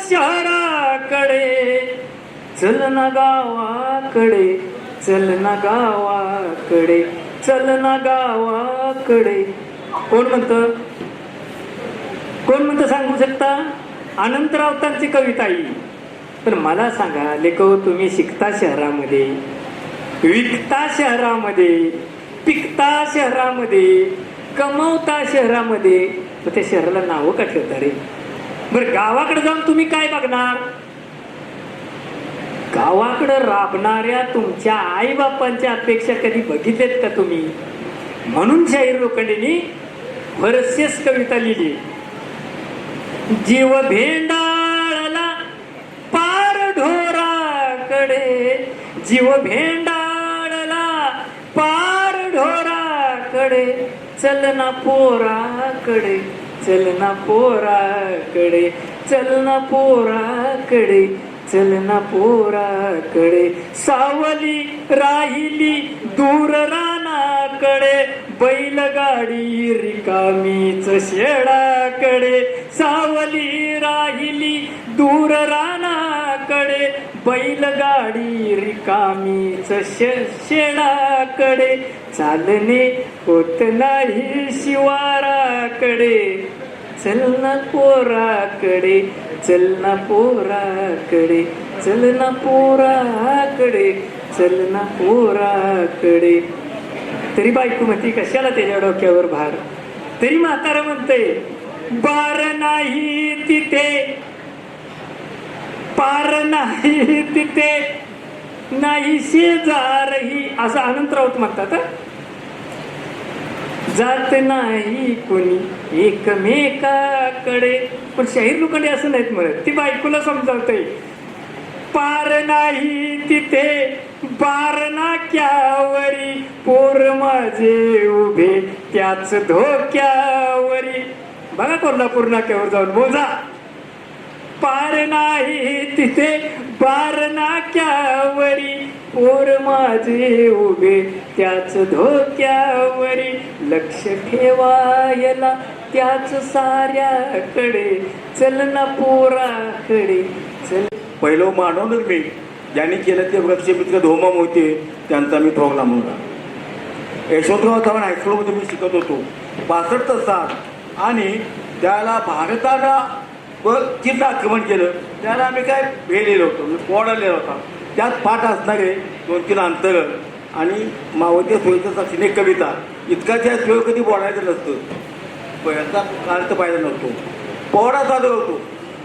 शहराकडे, चल ना गावाकडे, चल ना गावाकडे, चल ना गावाकडे. कोण म्हणतं? कोण म्हणतं सांगू शकता? अनंत राऊतांची कविता ही. पण मला सांगा लेखो, तुम्ही शिकता शहरामध्ये, विकता शहरामध्ये, पिकता शहरामध्ये, कमवता शहरामध्ये, तर त्या शहराला नावं का ठेवता रे? बरं गावाकडे जाऊन तुम्ही काय बघणार? गावाकडे राबणाऱ्या तुमच्या आई बापांच्या अपेक्षा कधी बघितलेत का तुम्ही? म्हणून शाहीर लोखंडेंनी बरचशीच कविता लिहिली. जीव भेंडाळला पार ढोराकडे, जीव भेंडाळला पार ढोराकडे, चल ना पोराकडे, चल ना पोराकडे, चल ना पोराकडे, चल ना पोराकडे. सावली राहिली दूर रानाकडे, बैलगाडी रिकामीच शेडाकडे. सावली राहिली दूर रानाकडे, बैलगाडी रिकामीच शेडाकडे. चालणे होत नाही शिवाराकडे, चल ना पोराकडे, चल ना पोराकडे, चल ना पोराकडे, चल ना पोराकडे. तरी बायको म्हणते कशाला त्याच्या डोक्यावर भार? तरी म्हातारा म्हणते बार नाही तिथे, पार नाही तिथे, नाही शेजारही, असं अनंत राऊत म्हणतात. जात नाही कोणी एकमेकाकडे. पण शाहीर लोखंडे असं नाहीत म्हणत, ती बायकोला समजावतंय. पार नाही तिथे बार नाक्यावरी, पोर माझे उभे त्याच धोक्यावरी. बघा कोल्हापूर नाक्यावर जाऊन मोजा. पार नाही तिथे बार नाक्यावरी, पोर माझे उभे त्याच धोक्यावरी. लक्ष ठेवायला त्याच साऱ्याकडे, चल ना पोराकडे, चल. पहिलं मानवलं मी, ज्यांनी केलं ते वृक्षमित्र धोमम होते, त्यांचा मी थोरला मुलगा. यशवंतराव चव्हाण हायस्कूलमध्ये मी शिकत होतो 65 साल. आणि त्याला भारतानं चिन्ह आक्रमण केलं, त्याला आम्ही काय भेटलेलो होतो, मी पोडालेला होता. त्यात पाठ असणारे 2-3 अंतर आणि मावळत्या सोयीचं साक्षीने कविता. इतका त्या सोय कधी बोलायचं नसतं, याचा अर्थ पाहिजे नसतो. पोहडा चालू होतो.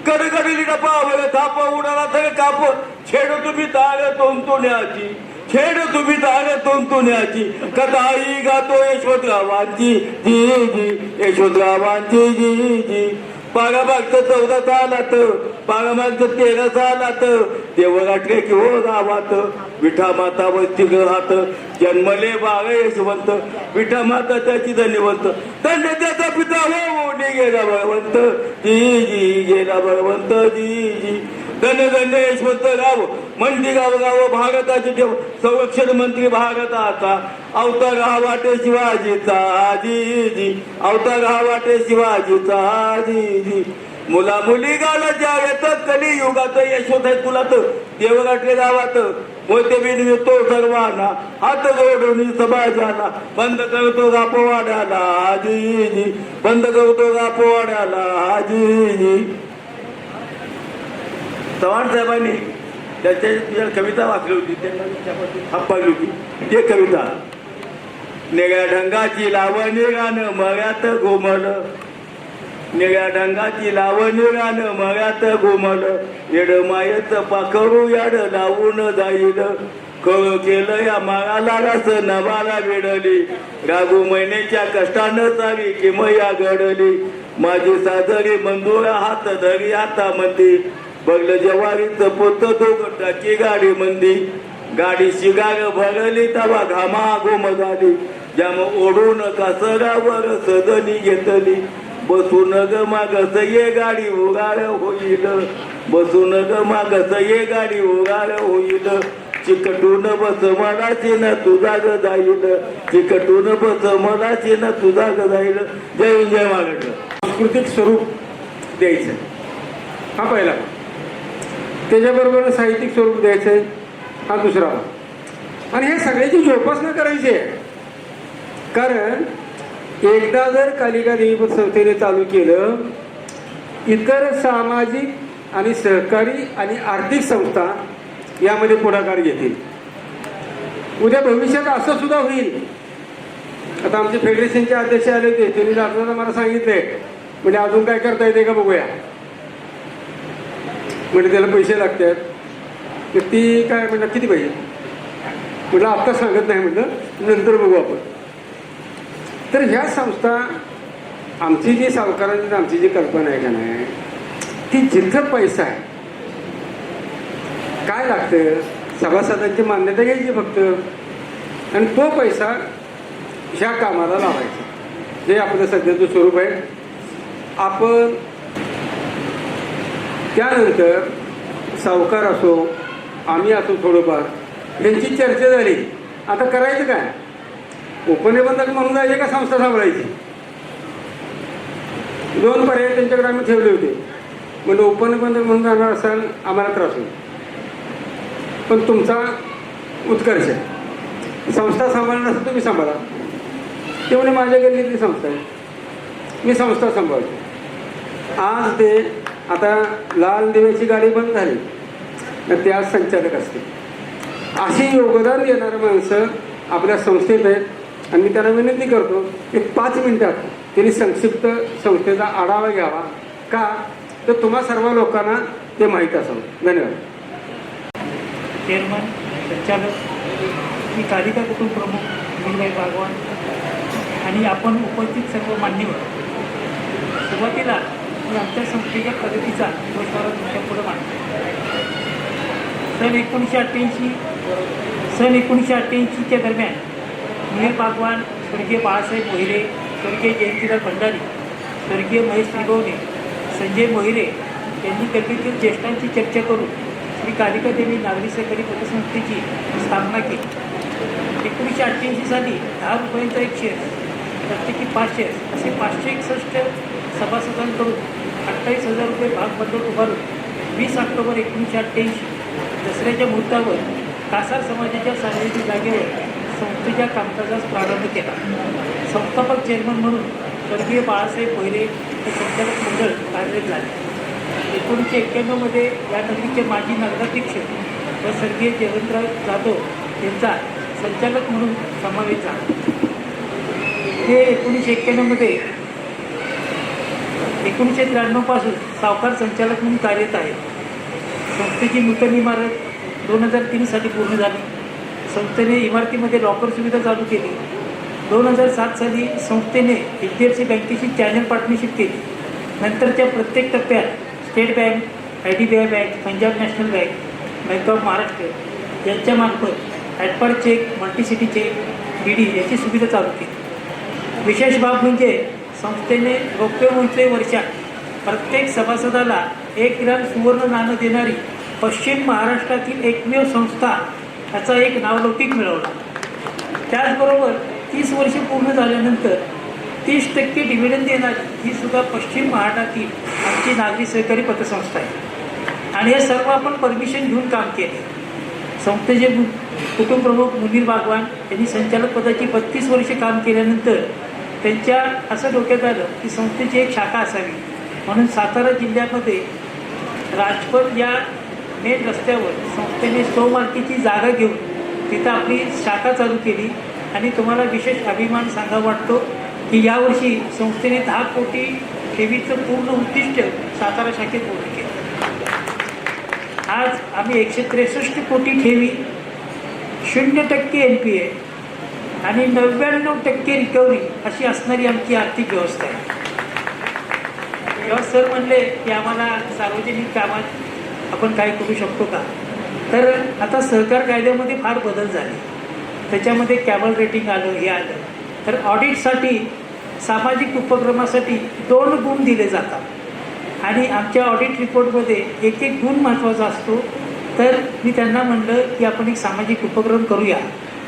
कडकडली डपा थाप उडाला तर काप, छेड तुम्ही तार तोंतुण्याची, छेड तुम्ही तार तोंतुण्याची. कथाई गातो यशवंतरावांची जी जी, यशवंतरावांची जी जी. पागामागचं 14 सालात, पागामागचं 13 सालात, देवराट्रे की हो गावात, विठा माता वस्ती राहत. जन्मले बाळ यशवंत, विठा माता त्याची धन्यवंत. धन्य त्याचा पिता हो गेला भगवंत जी जी, गेला भगवंत जी जी. धन्य धन्य यशवंतराव मंडी गाव भारताचे ठेव, संरक्षण मंत्री भारताचा. अवतार हा वाटे शिवाजीचा जी जी, अवतार हा वाटे शिवाजीचा जी जी. मुला मुली गाला ज्या येतात कलियुगात, यशवंत आहे तुला तर देवराट्रे गावात. मोठे बिन तो सर्वांना, हात जोडून समाजाला. बंद करतो गापवाड्याला जी जी, बंद करतो गापवाड्याला जी जी. चव्हाण साहेबांनी त्याच्या कविता वाचली होती, त्यांना हात पाडली होती. ते कविता निळ्या ढंगाची लावणी गाणं मळ्यात घुमल, निळ्या ढंगाची लावणी गाणं मळ्यात घुमल. येड मायेचं पाखरू याड लावून जाईल, कळ केलं या माळाला रस नवाला विडली. रागू महिन्याच्या कष्टानं चावी किमया घडली. माझी साजरी मंजुळा हात धरी आता मंदी, बघलं जवारीचं पोत दोघं टाकी गाडी मंदी. गाडी शिगार भरली तवा घामा घुम झाली, ज्याम ओढून कासरावर सदनी घेतली. बसून ग मागस ये गाडी उगार होईल, बसून ग मागस ये गाडी उगार होईल. चिकटून बस मनाची न तुझा ग जाईल, चिकटून बस मनाची न तुझा ग जाईल. जय जय महाराष्ट्र. सांस्कृतिक स्वरूप द्यायचं हा पहिला. त्याच्याबरोबर साहित्यिक स्वरूप द्यायचं आहे, हा दुसरा भाग. आणि हे सगळ्याची जोपासना करायची आहे. कारण एकदा जर कालिका देवी संस्थेने चालू केलं, इतर सामाजिक आणि सहकारी आणि आर्थिक संस्था यामध्ये पुढाकार घेतील. उद्या भविष्यात असं सुद्धा होईल. आता आमचे फेडरेशनचे अध्यक्ष आले होते, त्यांनी आपल्याला मला सांगितले, म्हणजे अजून काय करता येते का बघूया, म्हणजे त्याला पैसे लागतात. तर ती काय म्हणलं किती पाहिजे, म्हटलं आत्ता सांगत नाही, म्हटलं नंतर बघू आपण. तर ह्या संस्था, आमची जी सावकारांची आमची जी कल्पना आहे का नाही, ती जिथं पैसा आहे, काय लागतं, सभासदांची मान्यता घ्यायची फक्त, आणि तो पैसा ह्या कामाला लावायचा. हे आपलं सध्याचं स्वरूप आहे. आपण त्यानंतर सावकार असो, आम्ही असो, थोडंफार यांची चर्चा झाली. आता करायचं काय, उपनिबंधक म्हणून जायचे का संस्था सांभाळायची. दोन पर्याय त्यांच्याकडे आम्ही ठेवले होते. म्हणजे उपनिबंधक म्हणून जाणार असाल आम्हाला त्रास होईल, पण तुमचा उत्कर्ष आहे, संस्था सांभाळणार असेल तुम्ही सांभाळा. ते म्हणजे माझ्या गल्लीतली संस्था आहे, मी संस्था सांभाळतो. आज ते आता लाल दिव्याची गाडी बंद झाली तर ते आज संचालक असते. अशी योगदान देणारी माणसं आपल्या संस्थेत आहेत. आणि मी त्यांना विनंती करतो, एक 5 मिनिटात त्यांनी संक्षिप्त संस्थेचा आढावा घ्यावा. का तर तुम्हा सर्व लोकांना ते माहीत असावं. धन्यवाद. चेअरमन, संचालक, मी कालिका कुटुंब प्रमुख मुनीरभाई बागवान आणि आपण उपस्थित सर्व मान्यवर, सुरुवातीला मी आमच्या संस्थेच्या प्रगतीचा गोष्वारा तुमच्या पुढे मांडतो. सन 1988च्या दरम्यान मुनीर बागवान, स्वर्गीय बाळासाहेब मोहिरे, स्वर्गीय जयंतीलाल भंडारी, स्वर्गीय महेश त्रिभुवने, संजय मोहिरे यांनी कलेतील ज्येष्ठांची चर्चा करून श्री कालिका देवी नागरी सहकारी पतसंस्थेची स्थापना केली. 1988 साली 10 रुपयांचा एक शेअर, प्रत्येकी 5 शेअर्स असे 561 सभासदांकडून 28,000 रुपये भागभांडवल उभारून 20 ऑक्टोबर 1988 दसऱ्याच्या मुहूर्तावर कासार समाजाच्या सार्वजनिक जागेवर संस्थेच्या कामकाजास प्रारंभ केला. संस्थापक चेअरमन म्हणून स्वर्गीय बाळासाहेब मोहिरे हे संचालक मंडळ कार्यरत झाले. 1991 या नगरीचे माजी नगराध्यक्ष व स्वर्गीय जयवंतराव जाधव यांचा संचालक म्हणून समावेश झाला. हे 1991 1993 पासून सावकार संचालक म्हणून कार्यरत आहेत. संस्थेची नूतन इमारत 2003 साली पूर्ण झाली. संस्थेने इमारतीमध्ये लॉकर सुविधा चालू केली. 2007 साली संस्थेने HDFC बँकेशी चॅनल पार्टनरशिप केली. नंतरच्या प्रत्येक टप्प्यात state bank, IDBI bank, Punjab national bank, bank of Maharashtra यांच्यामार्फत ॲडपार चेक, मल्टीसिटी चेक, DD याची सुविधा चालू केली. विशेष बाब म्हणजे संस्थेने रौप्य मोहिते वर्षात प्रत्येक सभासदाला 1 ग्रॅम सुवर्ण नाणं देणारी पश्चिम महाराष्ट्रातील एकमेव संस्था याचा एक नावलौकिक मिळवला. त्याचबरोबर 30 वर्षे पूर्ण झाल्यानंतर 30% डिव्हिडंड देणारी ही सुद्धा पश्चिम महाराष्ट्रातील आमची नागरी सहकारी पतसंस्था आहे. आणि हे सर्व आपण परमिशन घेऊन काम केले. संस्थेचे कुटुंब प्रमुख मुनीर बागवान यांनी संचालक पदाची 32 वर्षे काम केल्यानंतर त्यांच्या असं डोक्यात आलं की संस्थेची एक शाखा असावी. म्हणून सातारा जिल्ह्यामध्ये राजपथ या मेन रस्त्यावर संस्थेने 100 मार्कीची जागा घेऊन तिथं आपली शाखा चालू केली. आणि तुम्हाला विशेष अभिमान सांगा वाटतो की यावर्षी संस्थेने 10 कोटी ठेवीचं पूर्ण उद्दिष्ट सातारा शाखेत पूर्ण केलं. आज आम्ही 163 कोटी ठेवी, 0% NPA आणि 99% रिकव्हरी अशी असणारी आमची आर्थिक व्यवस्था आहे. जेव्हा सर म्हणले की आम्हाला सार्वजनिक कामात आपण काय करू शकतो का, तर आता सहकार कायद्यामध्ये फार बदल झाले. त्याच्यामध्ये कॅबल रेटिंग आलं, हे आलं. तर ऑडिटसाठी सामाजिक उपक्रमासाठी 2 गुण दिले जातात आणि आमच्या ऑडिट रिपोर्टमध्ये एक गुण महत्त्वाचा असतो. तर मी त्यांना म्हणलं की आपण एक सामाजिक उपक्रम करूया.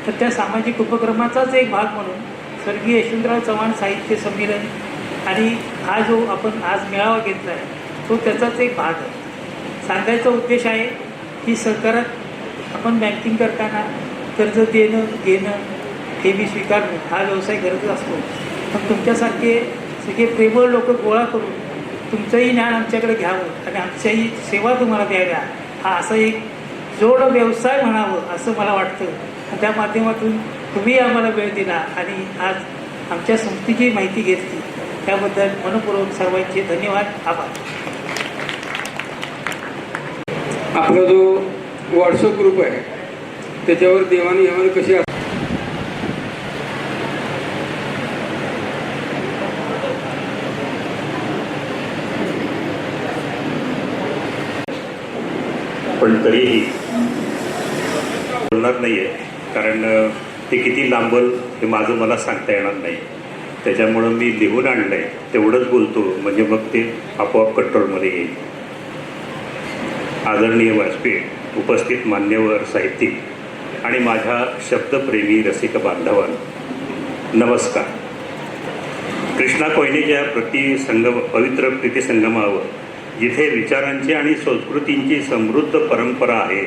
तर त्या सामाजिक उपक्रमाचाच एक भाग म्हणून स्वर्गीय यशवंतराव चव्हाण साहित्य संमेलन आणि हा जो आपण आज मेळावा घेतला आहे तो त्याचाच एक भाग आहे. सांगायचा उद्देश आहे की सरकारात आपण बँकिंग करताना कर्ज देणं घेणं ठेवी स्वीकारणं हा व्यवसाय करत असतो. पण तुमच्यासारखे सगळे प्रेमळ लोक गोळा करून तुमचंही ज्ञान आमच्याकडे घ्यावं आणि आमच्याही सेवा तुम्हाला द्याव्या हा असा एक जोड व्यवसाय म्हणावं असं मला वाटतं. आणि त्या माध्यमातून तुम्ही आम्हाला वेळ दिला आणि आज आमच्या संस्थेची माहिती घेतली त्याबद्दल मनपूर्वक सर्वांचे धन्यवाद, आभार. आपला जो व्हॉट्सअप ग्रुप आहे त्याच्यावर देवाणघेवाण कशी असते? पण तरीही बोलणार नाही आहे, कारण ते किती लांबल हे माझं मला सांगता येणार नाही. त्याच्यामुळं मी लिहून आणलं आहे तेवढंच बोलतो, म्हणजे मग ते आपोआप कंट्रोलमध्ये येईल. आदरणीय व्यासपीठ, उपस्थित मान्यवर साहित्यिक आणि माझ्या शब्दप्रेमी रसिक बांधवांनो, नमस्कार. कृष्णा कोयनेच्या पवित्र प्रीतिसंगमावर जिथे विचारांची आणि संस्कृतींची समृद्ध परंपरा आहे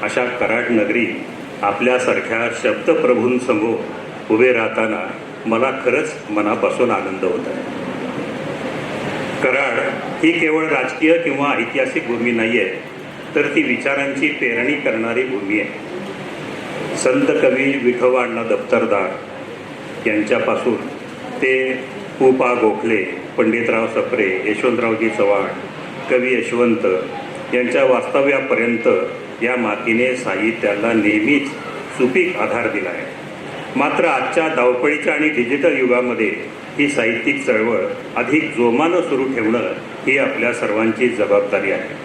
अशा कराड नगरी आपल्यासारख्या शब्दप्रभूंसमोर उभे राहताना मला खरंच मनापासून आनंद होत आहे. कराड ही केवळ राजकीय किंवा ऐतिहासिक भूमी नाही आहे, तर ती विचारांची पेरणी करणारी भूमी आहे. संत कवी विठोबा अण्णा दप्तरदार यांच्यापासून ते पु.पा. गोखले, पंडितराव सप्रे, यशवंतरावजी चव्हाण, कवी यशवंत यांच्या वास्तव्यापर्यंत या मातीने साहित्याला नेहमीच सुपीक आधार दिला आहे. मात्र आजच्या धावपळीच्या आणि डिजिटल युगामध्ये ही साहित्यिक चळवळ अधिक जोमानं सुरू ठेवणं ही आपल्या सर्वांची जबाबदारी आहे.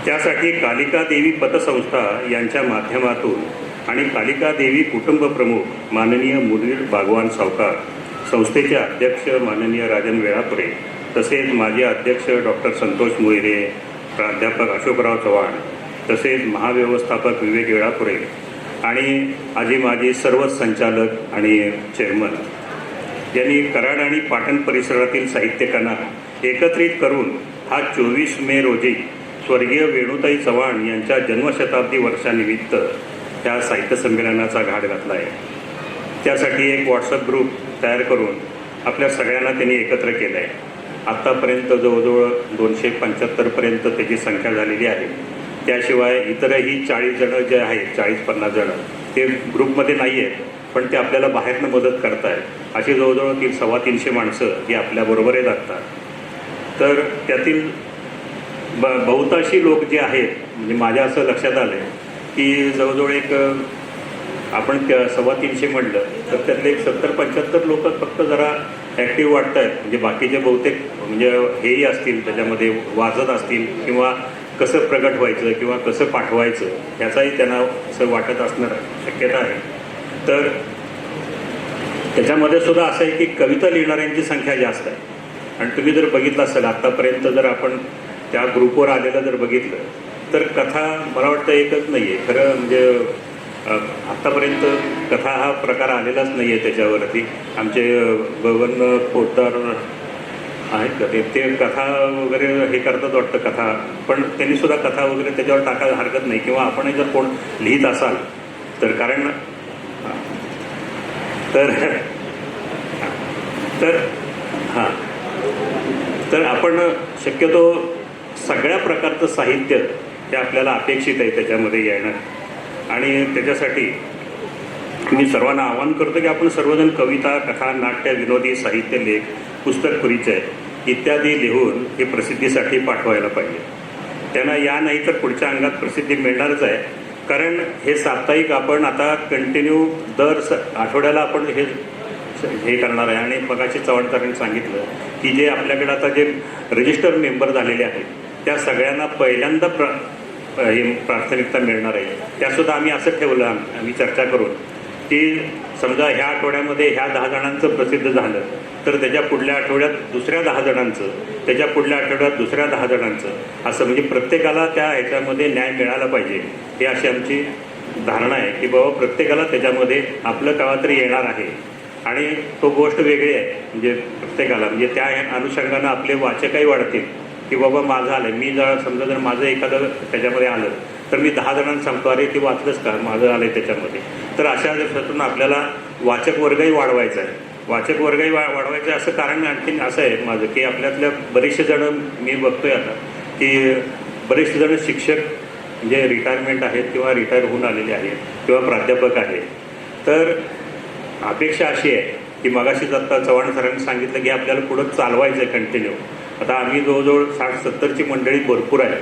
त्यासाठी कालिका देवी पतसंस्था यांच्या माध्यमातून आणि कालिका देवी कुटुंब प्रमुख माननीय मुनीर बागवान सावकार, संस्थेचे अध्यक्ष माननीय राजन वेळापुरे, तसेच माजी अध्यक्ष डॉक्टर संतोष मोहिरे, प्राध्यापक अशोकराव चव्हाण, तसेच महाव्यवस्थापक विवेक वेळापुरे आणि आजी माजी सर्वच संचालक आणि चेअरमन यांनी कराड आणि पाटण परिसरातील साहित्यिकांना एकत्रित करून हा 24 मे रोजी स्वर्गीय वेणुताई चव्हाण यांच्या जन्मशताब्दी वर्षानिमित्त त्या साहित्य संमेलनाचा घाट घातला आहे. त्यासाठी एक व्हॉट्सअप ग्रुप तयार करून आपल्या सगळ्यांना त्यांनी एकत्र केलं आहे. आत्तापर्यंत जवळजवळ 275पर्यंत त्याची संख्या झालेली आहे. त्याशिवाय इतरही 40 जणं जे आहेत, 40-50 जणं ते ग्रुपमध्ये नाही आहेत, पण ते आपल्याला बाहेरनं मदत करत आहेत. अशी जवळजवळ 300-325 माणसं ही आपल्याबरोबर येत असतात. तर त्यातील बहुतांशी लोक जे आहेत, म्हणजे माझ्या असं लक्षात आलं आहे की जवळजवळ एक आपण 325 म्हटलं तर त्यातले एक 70-75 लोक फक्त जरा ॲक्टिव्ह वाटत आहेत. म्हणजे बाकीचे बहुतेक म्हणजे हेही असतील, त्याच्यामध्ये वाजत असतील किंवा कसं प्रगट व्हायचं किंवा कसं पाठवायचं ह्याचाही त्यांना असं वाटत असणार शक्यता आहे. तर त्याच्यामध्ये सुद्धा असं आहे की कविता लिहिणाऱ्यांची संख्या जास्त आहे. आणि तुम्ही जर बघितलं असेल आत्तापर्यंत जर आपण त्या ग्रुपवर आलेलं जर बघितलं तर कथा मला वाटतं एकच नाही आहे खरं. म्हणजे आत्तापर्यंत कथा हा प्रकार आलेलाच नाही आहे त्याच्यावरती. आमचे बबन पोतदार आहेत का ते कथा वगैरे हे करतात वाटतं कथा, पण त्यांनी सुद्धा कथा वगैरे त्याच्यावर टाकायला हरकत नाही. किंवा आपणही जर कोण लिहित असाल तर कारण तर आपण शक्यतो सगळ्या प्रकारचं साहित्य हे आपल्याला अपेक्षित आहे त्याच्यामध्ये येणं. आणि त्याच्यासाठी मी सर्वांना आवाहन करतो की आपण सर्वजण कविता, कथा, नाट्य, विनोदी साहित्य, लेख, पुस्तक परिचय इत्यादी लिहून हे प्रसिद्धीसाठी पाठवायला पाहिजे. त्यांना या नाही तर पुढच्या अंगात प्रसिद्धी मिळणारच आहे. कारण हे साप्ताहिक आपण आता कंटिन्यू दर आठवड्याला आपण हे करणार आहे. आणि मगाशी चव्हाणकरांनी सांगितलं की जे आपल्याकडे आता जे रजिस्टर मेंबर झालेले आहेत त्या सगळ्यांना पहिल्यांदा हे प्राथमिकता मिळणार आहे. त्यासुद्धा आम्ही असं ठेवलं, आम्ही चर्चा करून की समजा ह्या आठवड्यामध्ये ह्या 10 जणांचं प्रसिद्ध झालं तर त्याच्या पुढल्या आठवड्यात दुसऱ्या 10 जणांचं, त्याच्या पुढल्या आठवड्यात दुसऱ्या 10 जणांचं, असं म्हणजे प्रत्येकाला त्या ह्याच्यामध्ये न्याय मिळाला पाहिजे. ही अशी आमची धारणा आहे की बाबा प्रत्येकाला त्याच्यामध्ये आपलं केव्हा तरी येणार आहे. आणि तो गोष्ट वेगळी आहे म्हणजे प्रत्येकाला म्हणजे त्या अनुषंगानं आपले वाचकही वाढतील की बाबा माझं आलं, मी जर समजा जर माझं एखादं त्याच्यामध्ये आलं तर मी 10 जणांना सांगतो अरे ते वाचलंच का, माझं आलं आहे त्याच्यामध्ये. तर अशा दिवसातून आपल्याला वाचक वर्गही वाढवायचा आहे. वाचक वर्गही वाढवायचं आहे. असं कारण आणखीन असं आहे माझं की आपल्यातल्या बरेचसे जणं मी बघतोय आता की बरेचसे जणं शिक्षक म्हणजे रिटायरमेंट आहेत किंवा रिटायर होऊन आलेले आहेत किंवा प्राध्यापक आहेत. तर अपेक्षा अशी आहे की मगाशीच आता चव्हाण सरांनी सांगितलं की आपल्याला पुढं चालवायचं आहे कंटिन्यू. आता आम्ही जवळजवळ 60-70ची मंडळी भरपूर आहे.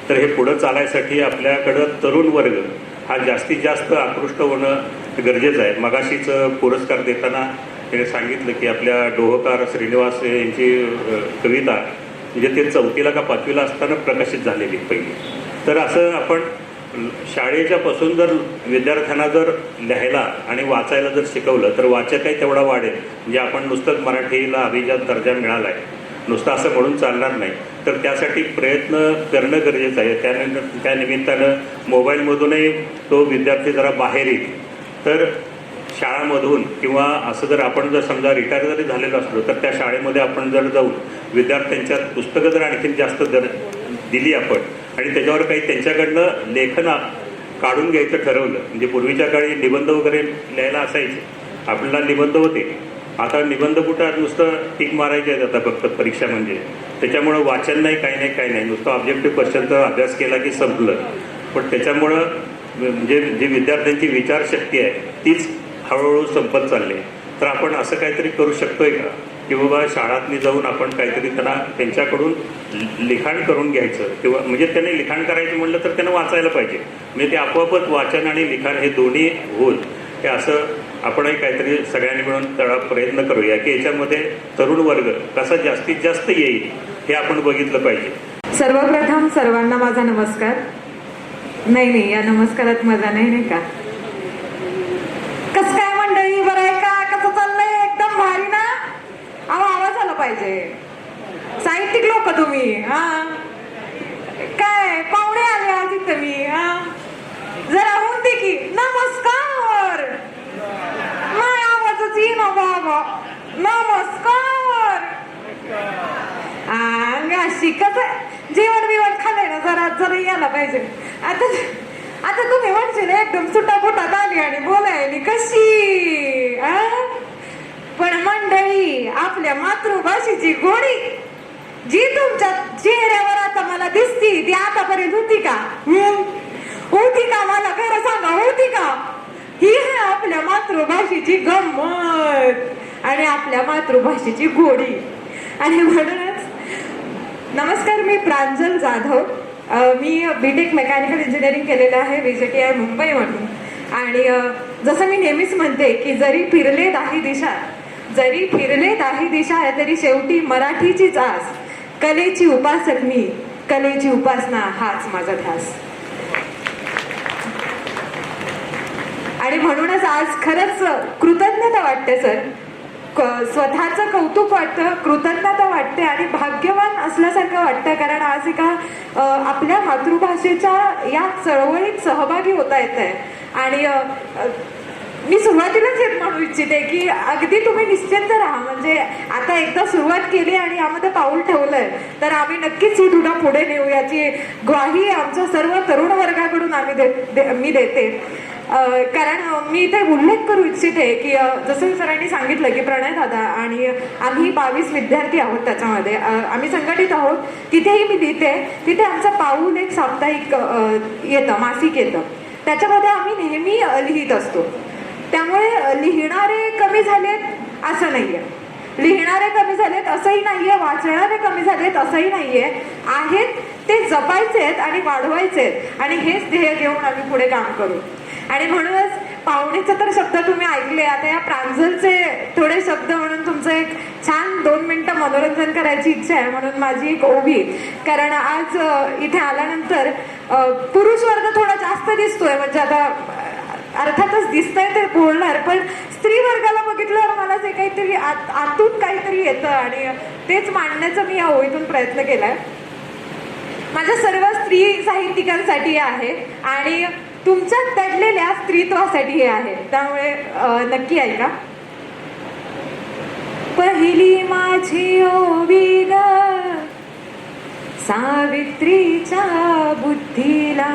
तर हे पुढं चालायसाठी आपल्याकडं तरुण वर्ग हा जास्तीत जास्त आकृष्ट होणं गरजेचं आहे. मगाशीच पुरस्कार देताना त्याने सांगितलं की आपल्या डोहकार श्रीनिवास यांची कविता म्हणजे ते 4थीला का 5वीला असताना प्रकाशित झालेली पहिली. तर असं आपण शाळेच्या पासून जर विद्यार्थ्यांना जर लिहायला आणि वाचायला जर शिकवलं तर वाचकही तेवढा वाढेल. म्हणजे आपण नुसतंच मराठीला अभिजात दर्जा मिळाला आहे नुसतं असं म्हणून चालणार नाही. तर त्यासाठी प्रयत्न करणं गरजेचं आहे. त्या निमित्तानं मोबाईलमधूनही तो विद्यार्थी जरा बाहेर येईल. तर शाळामधून किंवा असं जर आपण जर समजा रिटायर जरी झालेलो असलो तर त्या शाळेमध्ये आपण जर जाऊन विद्यार्थ्यांच्या पुस्तकं जर आणखीन जास्त दिली आपण आणि त्याच्यावर काही त्यांच्याकडनं लेखन काढून घ्यायचं ठरवलं. म्हणजे पूर्वीच्या काळी निबंध वगैरे लिहायला असायचे, आपल्याला निबंध होते. आता निबंध कुठं नुसतं टिक मारायचे आहेत आता फक्त परीक्षा म्हणजे. त्याच्यामुळं वाचन नाही, काही नाही नुसतं ऑब्जेक्टिव्ह क्वेश्चनचा अभ्यास केला की संपलं. पण त्याच्यामुळं म्हणजे जी विद्यार्थ्यांची विचारशक्ती आहे तीच हळूहळू संपत चालली. तर आपण असं काहीतरी करू शकतोय का की बाबा शाळातनी जाऊन आपण काहीतरी त्यांच्याकडून लिखाण करून घ्यायचं किंवा म्हणजे त्याने लिखाण करायचं म्हटलं तर त्यानं वाचायला पाहिजे. म्हणजे ते आपोआपच वाचन आणि लिखाण हे दोन्ही होईल. हे असं आपणही काहीतरी सगळ्यांनी मिळून त्याला प्रयत्न करूया की याच्यामध्ये तरुण वर्ग कसा जास्तीत जास्त येईल हे आपण बघितलं पाहिजे. सर्वप्रथम सर्वांना माझा नमस्कार. नाही या नमस्कारात मजा नाही का? कस काय मंडळी, बरं आहे का? कसं चाललंय? एकदम भारी ना? आवाज आला पाहिजे. साहित्यिक लोक तुम्ही. हा काय पाहुणे आले आज इथं मी. जरा म्हणते की नमस्कार. नाही आवाजच येईन बाबा. नमस्कार. अशी कसं जेवण बिवण खाल्लंय ना जरा यायला पाहिजे. आता तुम्ही म्हणशील एकदम सुटापुटात आली आणि बोलायली कशी. पण मंडळी आपल्या मातृभाषेची गोडी जी तुमच्या चेहऱ्यावर आता मला दिसती ती आतापर्यंत होती का? होती का? मला खरं सांगा, होती का? ही आहे आपल्या मातृभाषेची गंमत आणि आपल्या मातृभाषेची गोडी. आणि म्हणूनच नमस्कार, मी प्रांजल जाधव. मी बीटेक मेकॅनिकल इंजिनिअरिंग केलेलं आहे VJTI मुंबईमधून. आणि जसं मी नेहमीच म्हणते की जरी फिरले दाही दिशा तरी शेवटी मराठीचीच आस. कलेची उपासक मी, कलेची उपासना हाच माझा ध्यास. आणि म्हणूनच आज खरंच कृतज्ञता वाटते सर. स्वतःचं कौतुक वाटतं, कृतज्ञता वाटते आणि भाग्यवान असल्यासारखं वाटतं. कारण आज एका आपल्या मातृभाषेच्या या चळवळीत सहभागी होता येत आहे. आणि मी सुरुवातीलाच हेच म्हणू इच्छिते की अगदी तुम्ही निश्चिंत राहा. म्हणजे आता एकदा सुरुवात केली आणि यामध्ये पाऊल ठेवलंय तर आम्ही नक्कीच ही धुरा पुढे नेऊ याची ग्वाही आमच्या सर्व तरुण वर्गाकडून मी देते. कारण मी इथे उल्लेख करू इच्छिते की जसं सरांनी सांगितलं की प्रणय दादा आणि आम्ही 22 विद्यार्थी आहोत. त्याच्यामध्ये आम्ही संघटित आहोत. तिथेही मी लिहिते. तिथे आमचं पाऊल एक साप्ताहिक येतं, मासिक येतं. त्याच्यामध्ये आम्ही नेहमी लिहित असतो. त्यामुळे लिहिणारे कमी झालेत असं नाहीये, लिहिणारे कमी झालेत असंही नाहीये, वाचणारे कमी झालेत असंही नाहीये. आहेत ते जपायचे आहेत आणि वाढवायचे आहेत आणि हेच ध्येय घेऊन आम्ही पुढे काम करू. आणि म्हणूनच पाहुणेचे तर शब्द तुम्ही ऐकले. आता या प्रांजलचे थोडे शब्द म्हणून तुमचं एक छान 2 मिनिटं मनोरंजन करायची इच्छा आहे. म्हणून माझी एक ओवी. कारण आज इथे आल्यानंतर पुरुष वर्ग थोडा जास्त दिसतोय. म्हणजे आता अर्थातच दिसतंय ते बोलणार, पण स्त्री वर्गाला बघितल्यावर मला जे काहीतरी आतून काहीतरी येतं आणि तेच मांडण्याचा मी या ओळीतून प्रयत्न केलाय. माझ्या सर्व स्त्री साहित्यिकांसाठी आहे आणि तुमच्यात दडलेल्या स्त्रीत्वासाठी हे आहे. त्यामुळे नक्की ऐका. पहिली माझी ओवी ग सावित्रीच्या बुद्धीला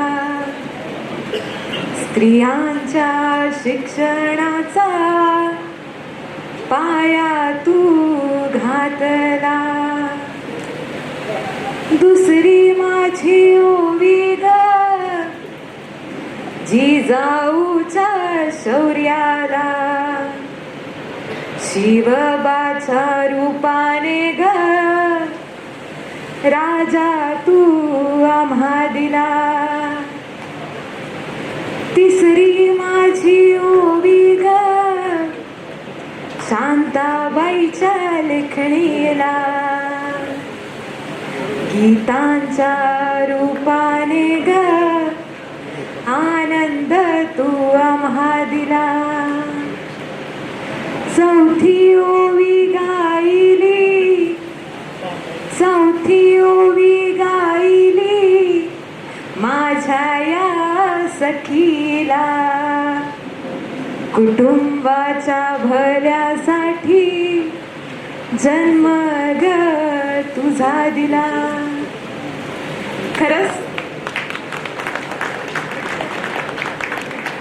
स्त्रियांच्या शिक्षणाचा पाया तू घातला. दुसरी माझी ओवी ग जिजाऊच्या शौर्याला, शिवबाच्या रूपाने ग राजा तू आम्हा दिला. तिसरी माझी ओवी ग शांताबाईच्या लेखणीला, गीतांच्या रूपाने ग आनंद तू आम्हा दिला. चौथी ओवी गायली, चौथी ओवी गायली माझ्या या सखीला, कुटुंबाच्या भल्यासाठी जन्म ग तुझा दिला. खरंच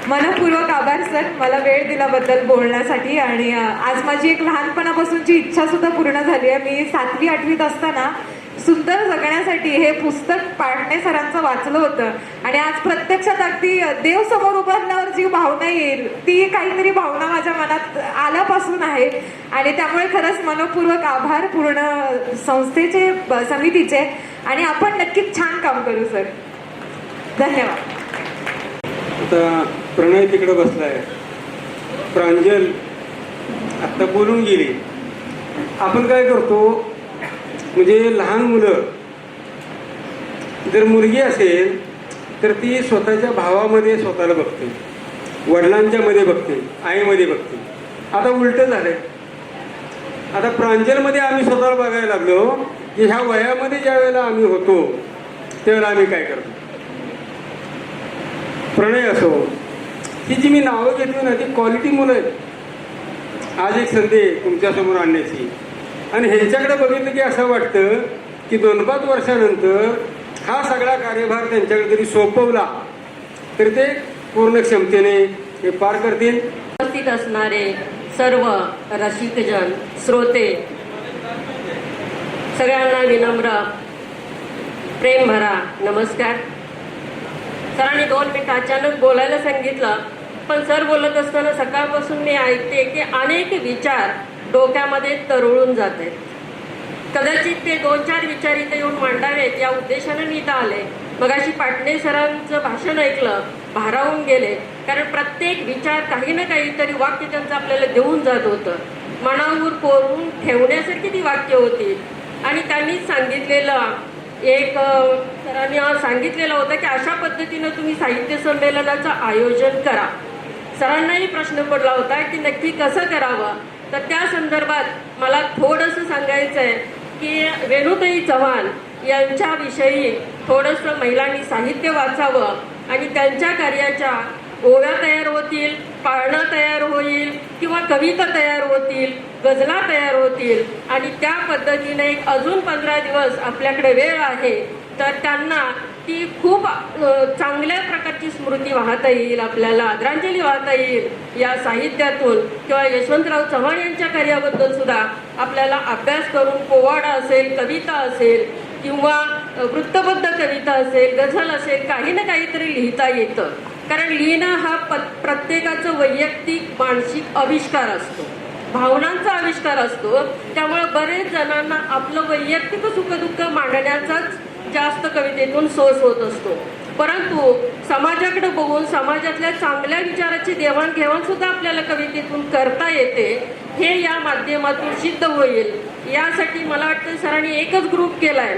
मनपूर्वक आभार सर, मला वेळ दिल्याबद्दल बोलण्यासाठी. आणि आज माझी एक लहानपणापासूनची इच्छा सुद्धा पूर्ण झाली आहे. मी 7वी 8वीत असताना सुंदर जगण्यासाठी हे पुस्तक पाटणे सरांचं वाचलं होतं आणि आज प्रत्यक्षात अगदी देव समोर उभारल्यावर जी भावना येईल ती काहीतरी भावना माझ्या मनात आल्यापासून आहे. आणि त्यामुळे खरंच मनपूर्वक आभार पूर्ण संस्थेचे, समितीचे. आणि आपण नक्कीच छान काम करू सर. धन्यवाद. आता प्रणय तिकडे बसलाय, प्रांजल आत्ता बोलून गेली. आपण काय करतो म्हणजे लहान मुलं जर मुलगी असेल तर ती स्वतःच्या भावामध्ये स्वतःला बघते, वडिलांच्या मध्ये बघते, आईमध्ये बघते. आता उलटं झालंय. आता प्रांजलमध्ये आम्ही स्वतःला बघायला लागलो की ह्या वयामध्ये ज्या वेळेला आम्ही होतो त्यावेळेला आम्ही काय करतो. प्रणय असो, ही जी मी नावं घेतली ना ती क्वालिटी मुलं आहेत. आज एक संधी आहे तुमच्यासमोर आणण्याची. आणि ह्यांच्याकडे बघितलं की असं वाटतं की 2-5 वर्षानंतर हा सगळा कार्यभार त्यांच्याकडे जरी सोपवला तर ते पूर्ण क्षमतेने हे पार करतील. उपस्थित असणारे सर्व रसिकजन, श्रोते, सगळ्यांना विनम्र प्रेम भरा नमस्कार. सरांनी 2 मिनिटं अचानक बोलायला सांगितलं, पण सर बोलत असताना सकाळपासून मी ऐकते की अनेक विचार डोक्यामध्ये तरळून जाते. कदाचित ते 2-4 विचार इथे येऊन मांडावेत या उद्देशाने मी इथं आले. मगाशी पाटणे सरांचं भाषण ऐकलं, भारावून गेले. कारण प्रत्येक विचार काही ना काहीतरी वाक्य त्यांचं आपल्याला देऊन जात होतं. मनावर कोरून ठेवण्यासारखी ती वाक्य होती. आणि त्यांनी सांगितलेलं एक सरांनी सांगितलेलं होतं की अशा पद्धतीनं तुम्ही साहित्य संमेलनाचं आयोजन करा. सरांनाही प्रश्न पडला होता की नक्की कसं करावं. तर त्या संदर्भात मला थोडंसं सांगायचं आहे की वेणुताई चव्हाण यांच्याविषयी थोडंसं महिलांनी साहित्य वाचावं आणि त्यांच्या कार्याच्या ओव्या तयार होतील, पाळणं तयार होईल किंवा कविता तयार होतील, गझला तयार होतील. आणि त्या पद्धतीने एक अजून 15 दिवस आपल्याकडे वेळ आहे तर त्यांना ती खूप चांगल्या प्रकारची स्मृती वाहता येईल, आपल्याला आदरांजली वाहता येईल या साहित्यातून. किंवा यशवंतराव चव्हाण यांच्या कार्याबद्दल सुद्धा आपल्याला अभ्यास करून पोवाडा असेल, कविता असेल किंवा वृत्तबद्ध कविता असेल, गझल असेल, काही ना काहीतरी लिहिता येतं. कारण लिहिणं हा प्रत्येकाचं वैयक्तिक मानसिक आविष्कार असतो, भावनांचा आविष्कार असतो. त्यामुळे बरेच जणांना आपलं वैयक्तिक सुखदुःख मांडण्याचाच जास्त कवितेतून सोस होत असतो. परंतु समाजाकडे बघून समाजातल्या चांगल्या विचाराची देवाणघेवाण सुद्धा आपल्याला कवितेतून करता येते, हे या माध्यमातून सिद्ध होईल. यासाठी मला वाटतं सरांनी एकच ग्रुप केलाय,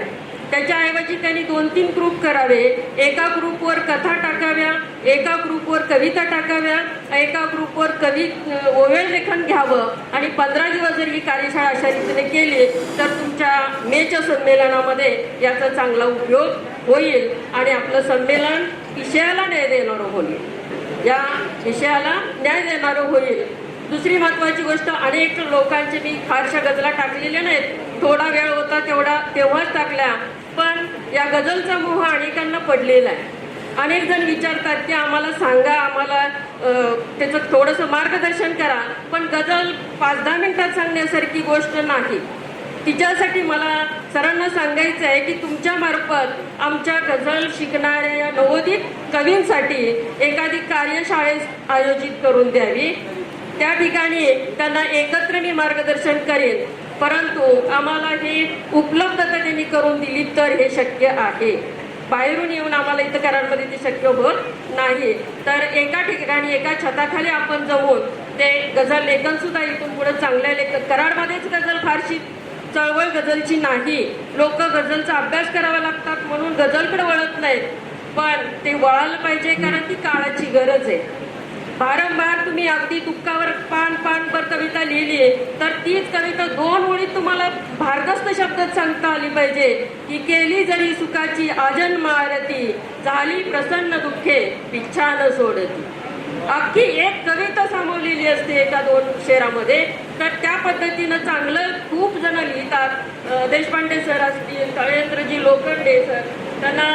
त्याच्याऐवजी त्यांनी 2-3 ग्रुप करावे. एका ग्रुपवर कथा टाकाव्या, एका ग्रुपवर कविता टाकाव्या, एका ग्रुपवर ओव्या लेखन घ्यावं. आणि 15 दिवस जर ही कार्यशाळा अशा रीतीने केली तर तुमच्या मेच्या संमेलनामध्ये याचा चांगला उपयोग होईल आणि आपलं संमेलन विषयाला न्याय देणारं होईल, या विषयाला न्याय देणारं होईल. दुसरी महत्त्वाची गोष्ट, अनेक लोकांचे मी फारशा गजला टाकलेल्या नाहीत, थोडा वेळ होता तेवढा तेव्हाच टाकल्या. पण या गझलचा मोह अनेकांना पडलेला आहे. अनेक जण विचारतात की आम्हाला सांगा, आम्हाला त्याचं थोडंसं मार्गदर्शन करा, पण गझल 5-10 मिनिटात सांगण्यासारखी गोष्ट नाही. तिच्यासाठी मला सरांना सांगायचं आहे की तुमच्या मार्फत आमच्या गझल शिकणाऱ्या या नवोदित कवींसाठी एखादी कार्यशाळा आयोजित करून द्यावी. त्या ठिकाणी त्यांना एकत्र मी मार्गदर्शन करेन, परंतु आम्हाला ही उपलब्धता त्यांनी करून दिली तर हे शक्य आहे. बाहेरून येऊन आम्हाला इथं कराडमध्ये ते शक्य होत नाही. तर एका ठिकाणी एका छताखाली आपण जाऊन ते गझल लेखन सुद्धा इथून पुढे चांगल्या लेखन. कराडमध्येच गझल फारशी चळवळ गझलची नाही. लोक गझलचा अभ्यास करावा लागतात म्हणून गझलकडे वळत नाहीत, पण ते वळायला पाहिजे कारण ती काळाची गरज आहे. वारंवार तुम्ही अगदी दुःखावर पानभर कविता लिहिली तर तीच कविता 2 ओळीत तुम्हाला भारदस्त शब्दात सांगता आली पाहिजे की केली जरी सुखाची आजन्म आरती, झाली प्रसन्न दुःखे इच्छा न सोडती. अख्खी एक कविता सामावलेली असते एका 2 शेरामध्ये. तर त्या पद्धतीनं चांगलं खूप जण लिहितात. देशपांडे सर असतील, तळेंद्रजी लोखंडे सर, त्यांना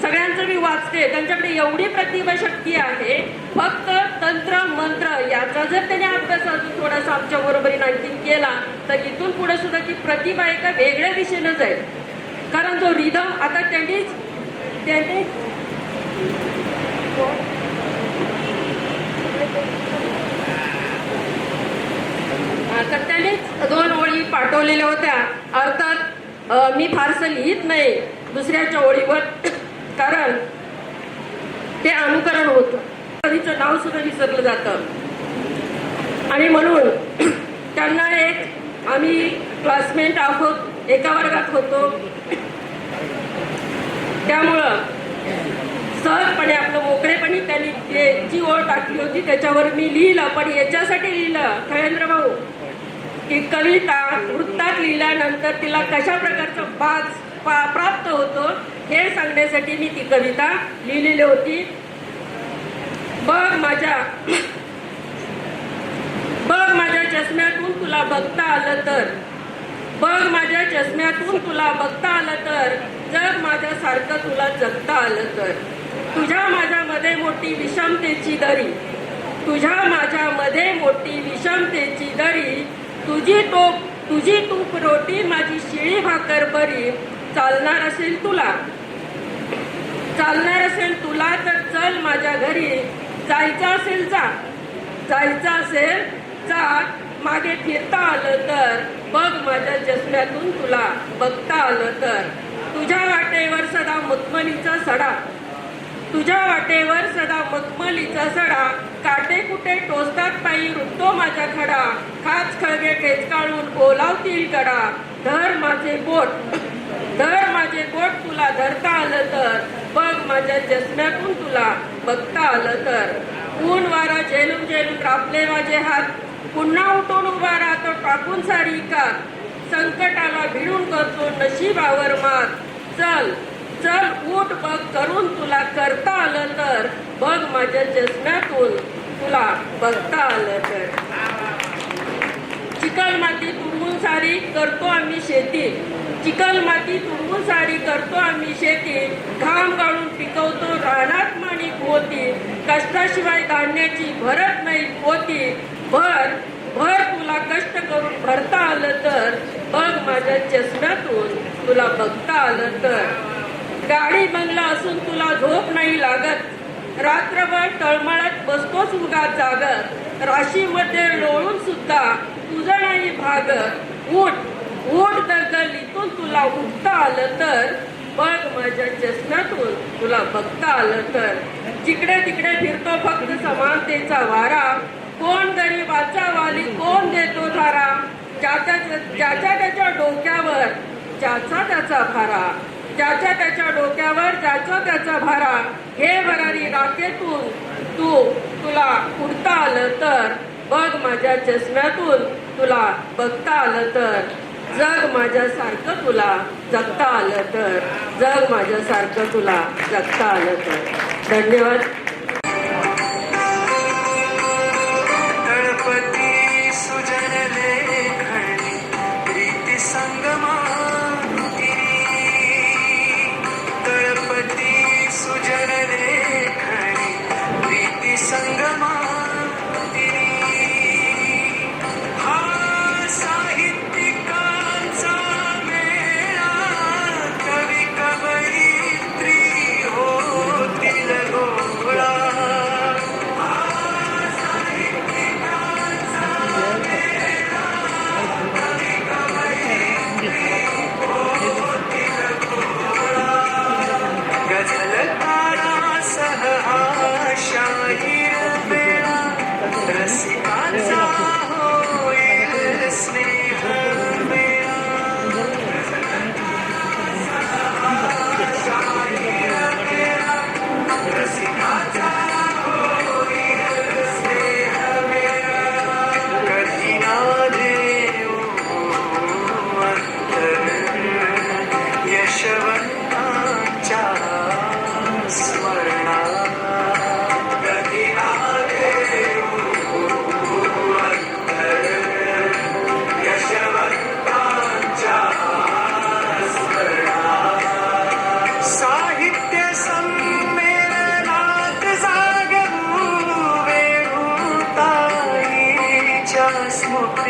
सगळ्यांचं मी वाचते. त्यांच्याकडे एवढी प्रतिभा शक्ती आहे. फक्त तंत्र मंत्र याचा जर त्याने अभ्यास अजून थोडासा आमच्या बरोबरीने आणखी केला तर इथून पुढे सुद्धा ती प्रतिभा एका वेगळ्या दिशेनं जाईल. कारण जो रिदम आता त्यांनी तर त्यांनीच 2 ओळी पाठवलेल्या होत्या. अर्थात मी फारसं लिहित नाही दुसऱ्याच्या ओळीवर, कारण ते अनुकरण होतं. कवीचं नाव सुद्धा विसरलं जातं. आणि म्हणून त्यांना आम्ही क्लासमेट आहोत, एका वर्गात होतो, त्यामुळं सहजपणे आपलं मोकळेपणी त्यांनी जी ओळ टाकली होती त्याच्यावर मी लिहिलं. पण याच्यासाठी लिहिलं खळेंद्र भाऊ की कविता वृत्तात लिहिल्यानंतर तिला कशा प्रकारचा भाग प्राप्त होतो हे सांगण्यासाठी मी ती कविता लिहिलेली होती. बघ माझ्या चष्म्यातून तुला बघता आलं तर, बघ माझ्या चष्म्यातून तुला बघता आलं तर, जग माझ्यासारखं तुला जगता आलं तर, तुझ्या माझ्यामध्ये मोठी विषमतेची दरी, तुझ्या माझ्यामध्ये मोठी विषमतेची दरी, तुझी तूप रोटी माझी शिळी भाकर बरी, चालणार असेल तुला तर चल माझ्या घरी, जायचं असेल जा, मागे फिरता आलं तर, बघ माझ्या चष्म्यातून तुला बघता आलं तर, तुझ्या वाटेवर सदा मखमलीचा सडा, काटे कुठे टोचतात पायी रुततो माझा खडा, खाच खळगे ठेचकाळून ओलावतील कडा, धर माझे बोट तुला धरता आलं तर, बघ माझ्या चष्म्यातून तुला बघता आलं तर, ऊन वारा झेलून रापले माझे हात, पुन्हा उठून उभा राहतो टाकून सारी कात, संकटाला भिडून करतो नशिबावर मात, चल उठ बघ करून तुला करता आलं तर, बघ माझ्या चष्म्यातून तुला बघता आलं तर. चिकल माती तुडवून सारी करतो आम्ही शेती, घाम गाळून पिकवतो रानात माणिक मोती, कष्टाशिवाय धान्याची भरत नाही पोती, भर तुला कष्ट करून भरता आलं तर, बघ माझ्या चष्म्यातून तुला बघता आलं तर. गाडी बंगला असून तुला झोप नाही लागत, रात्रभर तळमळत बसतोच उगाच जागत, राशीमध्ये लोळून सुद्धा तुझं नाही भागत, उठ दगलीतून तुला उठता आलं तर, बघ माझ्या चष्म्यातून तुला बघता आलं तर. जिकडे तिकडे फिरतो फक्त समानतेचा वारा, कोण गरीबाचा वाली कोण देतो धारा, ज्याच्या त्याच्या डोक्यावर ज्याचा त्याचा भारा, हे भरारी राखेतून तुला उडता आलं तर, बघ माझ्या चष्म्यातून तुला बघता आलं तर, जग माझ्यासारखं तुला जगता आलं तर, जग माझ्यासारखं तुला जगता आलं तर. धन्यवाद.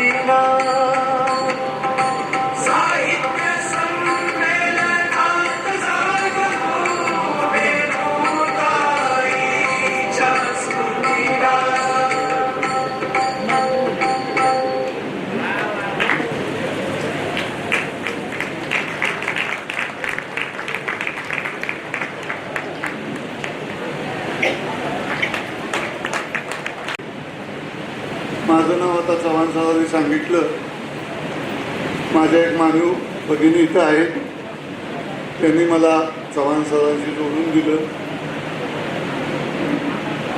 सुटीला साहित्य संमेलनात वेणुताईच्या सुटीला माझं नाव आता चव्हाण साहेबांनी सांगितलं. माझ्या एक मानव भगिनी इथं आहेत, त्यांनी मला चव्हाण साहेबांशी जोडून दिलं.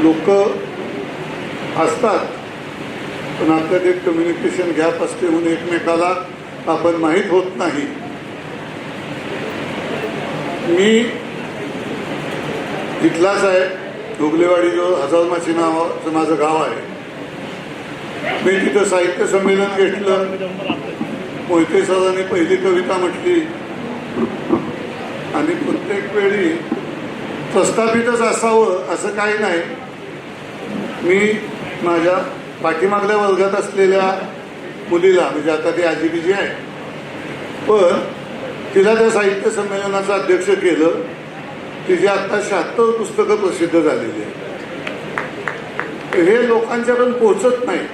लोक असतात पण आपल्यात एक कम्युनिकेशन गॅप असते म्हणून एकमेकाला आपण माहीत होत नाही. मी इथलाच आहे, घोगलेवाडी जो हजारमाची नावाचं माझं गाव आहे. मी तिथं साहित्य संमेलन घेतलं. मोहिते सरांनी पहिली कविता म्हटली आणि प्रत्येक वेळी प्रस्थापितच असावं असं काही नाही. मी माझ्या पाठीमागल्या वर्गात असलेल्या मुलीला, म्हणजे आता ती आजीबीजी आहे, पण तिला त्या साहित्य संमेलनाचं अध्यक्ष केलं. तिची आत्ता 76 पुस्तकं प्रसिद्ध झालेली आहेत. हे लोकांच्याकडून पोचत नाही.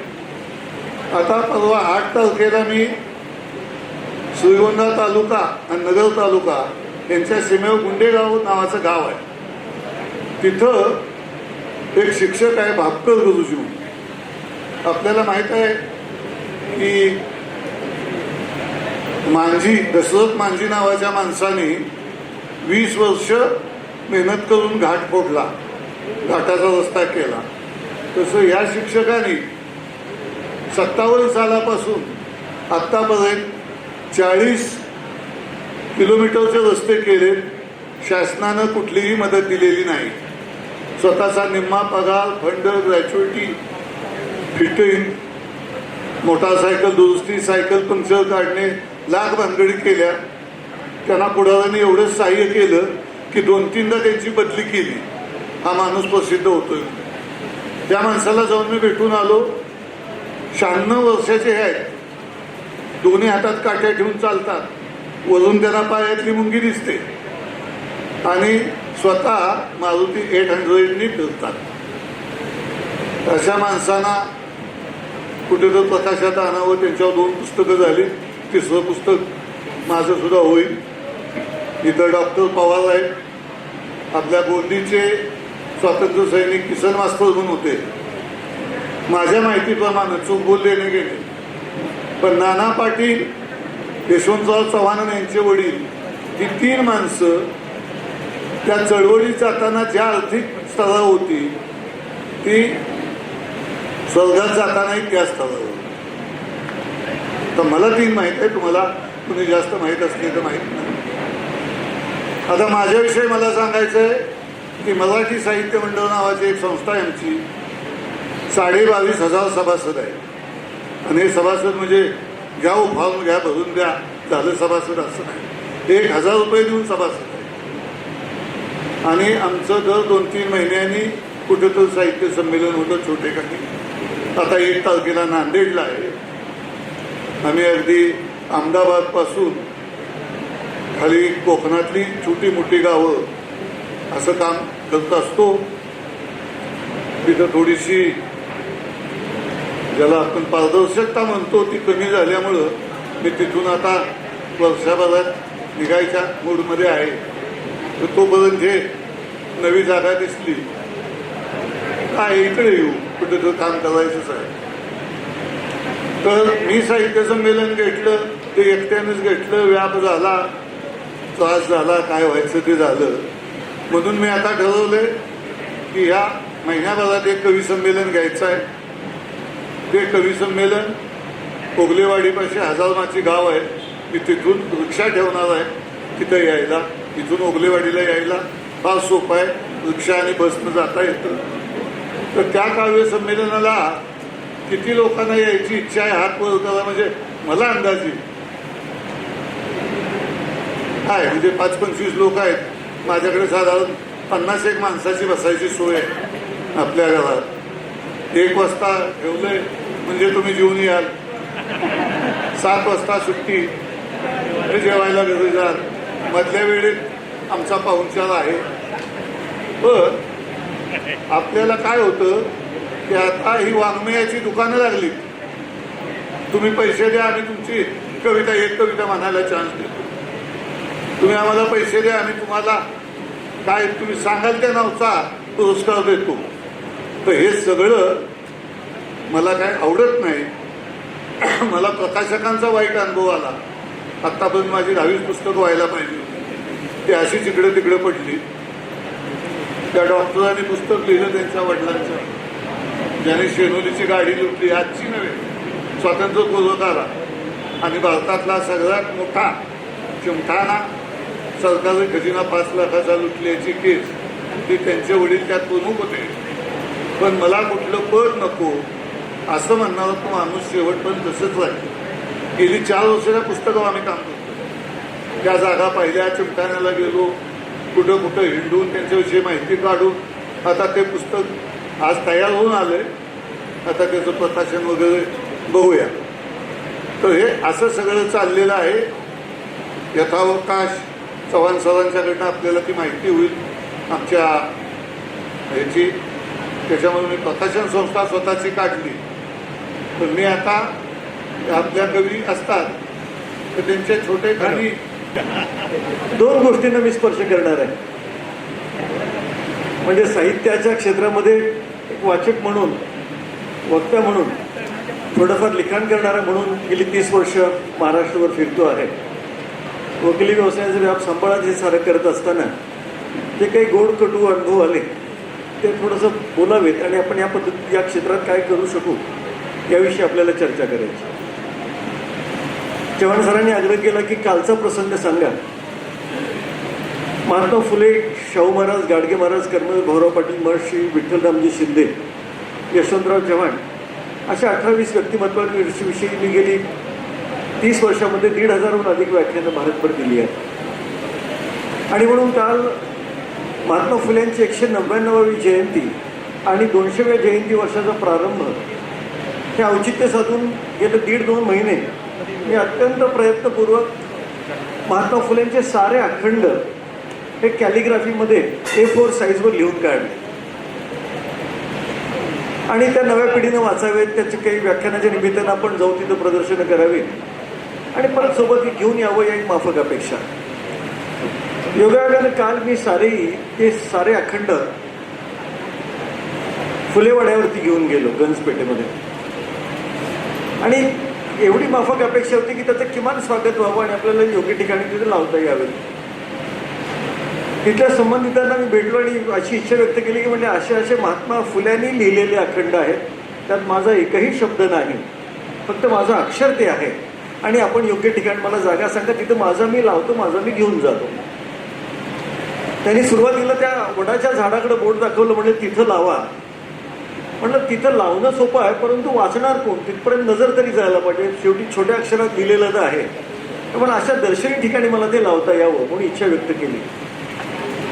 आता परवा 8 तारखेला मी श्रीगोंदा तालुका आणि नगर तालुका यांच्या सीमेवर गुंडेगाव नावाचं गाव आहे. तिथं एक शिक्षक आहे भापकर गुरुजी. आपल्याला माहीत आहे की मांझी, दशरथ मांझी नावाच्या माणसाने 20 वर्ष मेहनत करून घाट फोडला, घाटाचा रस्ता केला. तसं या शिक्षकाने 57 सालापासून आत्तापर्यंत 40 किलोमीटरचे रस्ते केले. शासनानं कुठलीही मदत दिलेली नाही. स्वतःचा निम्मा पगार, फंड, ग्रॅच्युइटी, फिटिंग, मोटारसायकल दुरुस्ती, सायकल पंक्चर काढणे, लाख भानगडी केल्या. त्यांना पुढाऱ्यांनी एवढं सहाय्य केलं की 2-3दा त्यांची बदली केली. हा माणूस प्रसिद्ध होतोय. त्या माणसाला जाऊन मी भेटून आलो. 96 वर्षाचे आहेत. दोन्ही हातात काठ्या ठेवून चालतात. वरून त्यांना पायातली मुंगी दिसते आणि स्वतः मारुती 800नी फिरतात. अशा माणसांना कुठेतरी प्रकाशात आणावं. त्यांच्यावर 2 पुस्तकं झाली. 3रं पुस्तक माझं सुद्धा होईल. इथं डॉक्टर पवार आहेत, आपल्या गोंदीचे स्वातंत्र्य सैनिक, किसन मास्तर म्हणून होते. माझ्या माहितीप्रमाणे चूक बोलले नाही गेले, पण नाना पाटील, यशवंतराव चव्हाण यांचे वडील, ही 3 माणसं त्या चळवळीत जाताना ज्या आर्थिक स्तरावर होती ती स्वर्गात जातानाही त्या स्तरावर. तर मला 3 माहीत आहे, तुम्हाला कुणी जास्त माहीत असले तर माहीत नाही. आता माझ्याविषयी मला सांगायचं आहे की मराठी साहित्य मंडळ नावाची एक संस्था आहे आमची. 22,500 सभासद आहे. आणि हे सभासद म्हणजे घ्या फॉर्म घ्या, भरून द्या, झालं सभासद असं नाही. 1,000 रुपये देऊन सभासद आहे. आणि आमचं दर 2-3 महिन्यांनी कुठेतरी साहित्य संमेलन होतं छोटे काही. आता 1 तारखेला नांदेडला आहे. आम्ही अगदी अहमदाबादपासून खाली कोकणातली छोटी मोठी गावं असं काम करत असतो. तिथं थोडीशी ज्याला आपण पारदर्शकता म्हणतो ती कमी झाल्यामुळं मी तिथून आता वर्षभरात निघायच्या मूडमध्ये आहे. तर तोपर्यंत जे नवी जागा दिसली काय इकडे येऊ, कुठेतरी काम करायचंच आहे. तर मी साहित्य संमेलन घेतलं, ते एकट्यानेच घेतलं. व्याप झाला, त्रास झाला, काय व्हायचं ते झालं. म्हणून मी आता ठरवलंय की ह्या महिन्याभरात एक कवी संमेलन घ्यायचं आहे. ते कवी संमेलन ओगलेवाडीपाशी हजारमाची गाव आहे. मी तिथून रिक्षा ठेवणार आहे. तिथं यायला, इथून ओगलेवाडीला यायला फार सोपं आहे. रिक्षा आणि बसनं जाता येतं. तर त्या काव्य संमेलनाला किती लोकांना यायची इच्छा आहे हात वर करा. म्हणजे मला अंदाजे आहे म्हणजे 5-25 लोक आहेत. माझ्याकडे साधारण 50-1 माणसाची बसायची सोय आहे आपल्या घरात. 1 वाजता ठेवलंय म्हणजे तुम्ही जेवून याल. 7 वाजता सुट्टी, ते जेवायला घरी जात, मधल्या वेळेत आमचा पाहुणचार आहे. पण आपल्याला काय होतं की आता ही वाङ्मयाची दुकानं लागली. तुम्ही पैसे द्या, आम्ही तुमची कविता, एक कविता म्हणायला चान्स देतो. तुम्ही आम्हाला पैसे द्या, आम्ही तुम्हाला काय तुम्ही सांगाल त्या नावचा पुरस्कार देतो. तर हे सगळं मला काय आवडत नाही. मला प्रकाशकांचा वाईट अनुभव आला. आत्तापर्यंत माझी 10वीच पुस्तकं व्हायला पाहिजे होती, ती अशीच इकडे तिकडे पडली. त्या डॉक्टरांनी पुस्तक लिहिलं त्यांच्या वडिलांचं, ज्याने शेनोलीची गाडी लुटली, आजची नव्हे, स्वातंत्र्यपूर्व काळात, आणि भारतातला सगळ्यात मोठा चिमठाना सरकारी खजिना 5 लाखाचा लुटल्याची केस, ती त्यांचे वडील त्यात प्रमुख होते. पण मला कुठलं पद नको असं म्हणणारा तो माणूस शेवटपर्यंत तसंच वाटतं. गेली 4 वर्षाच्या पुस्तकावर आम्ही काम करतो. त्या जागा पाहिल्या, चिमठाण्याला गेलो, कुठं कुठं हिंडून त्यांच्याविषयी माहिती काढून आता ते पुस्तक आज तयार होऊन आलंय. आता त्याचं प्रकाशन वगैरे बघूया. तर हे असं सगळं चाललेलं आहे. यथावकाश चव्हाण सरांच्याकडनं आपल्याला ती माहिती होईल आमच्या ह्याची. त्याच्यामुळे मी प्रकाशन संस्था स्वतःची काढली. तर मी आता आपल्या कवी असतात तर त्यांचे छोटे खाली 2 गोष्टींना मी स्पर्श करणार आहे. म्हणजे साहित्याच्या क्षेत्रामध्ये एक वाचक म्हणून, वक्ता म्हणून, थोडंफार लिखाण करणारा म्हणून गेली 30 वर्ष महाराष्ट्रावर फिरतो आहे. वकिली व्यवसायाचा व्याप सांभाळत हे सारं करत असताना जे काही गोड कटू अनुभव आले ते थोडंसं बोलावेत आणि आपण या पद्धती या क्षेत्रात काय करू शकू याविषयी आपल्याला चर्चा करायची. चव्हाण सरांनी आग्रह केला की कालचा प्रसंग सांगा. महात्मा फुले, शाहू महाराज, गाडगे महाराज, कर्मवीर भाऊराव पाटील, महर्षी विठ्ठलरामजी शिंदे, यशवंतराव चव्हाण अशा 18-20 व्यक्तिमत्वांविषयी मी गेली 30 वर्षामध्ये 1,500हून अधिक व्याख्यानं भारतभर दिली आहेत. आणि म्हणून काल महात्मा फुल्यांची 199वी जयंती आणि 200व्या जयंती वर्षाचा प्रारंभ हे औचित्य साधून गेले 1.5-2 महिने मी अत्यंत प्रयत्नपूर्वक महात्मा फुलेंचे सारे अखंड हे कॅलिग्राफीमध्ये A4 साईजवर लिहून काढले आणि त्या नव्या पिढीनं वाचावेत. त्याची काही व्याख्यानाच्या निमित्तानं आपण जाऊ तिथं प्रदर्शनं करावी आणि परत सोबत घेऊन यावं या एक माफक अपेक्षा. योगायोगानं काल मी ते सारे अखंड फुलेवाड्यावरती घेऊन गेलो गंजपेठेमध्ये. आणि एवढी माफक अपेक्षा होती की त्याचं किमान स्वागत व्हावं आणि आपल्याला योग्य ठिकाणी तिथे लावता यावे. तिथल्या संबंधितांना मी भेटलो आणि अशी इच्छा व्यक्त केली की म्हणजे असे महात्मा फुल्यांनी लिहिलेले अखंड आहेत, त्यात माझा एकही शब्द नाही, फक्त माझं अक्षर ते आहे आणि आपण योग्य ठिकाणी मला जागा सांगा, तिथं माझा मी लावतो, माझा मी घेऊन जातो. त्यांनी सुरुवातीला त्या वडाच्या झाडाकडे बोट दाखवलं, म्हणजे तिथं लावा. म्हणलं तिथं लावणं सोपं आहे, परंतु वाचणार कोण, तिथपर्यंत नजर तरी जायला पाहिजे. शेवटी छोट्या अक्षरात दिलेलं तर आहे, पण अशा दर्शनी ठिकाणी मला ते लावता यावं म्हणून इच्छा व्यक्त केली.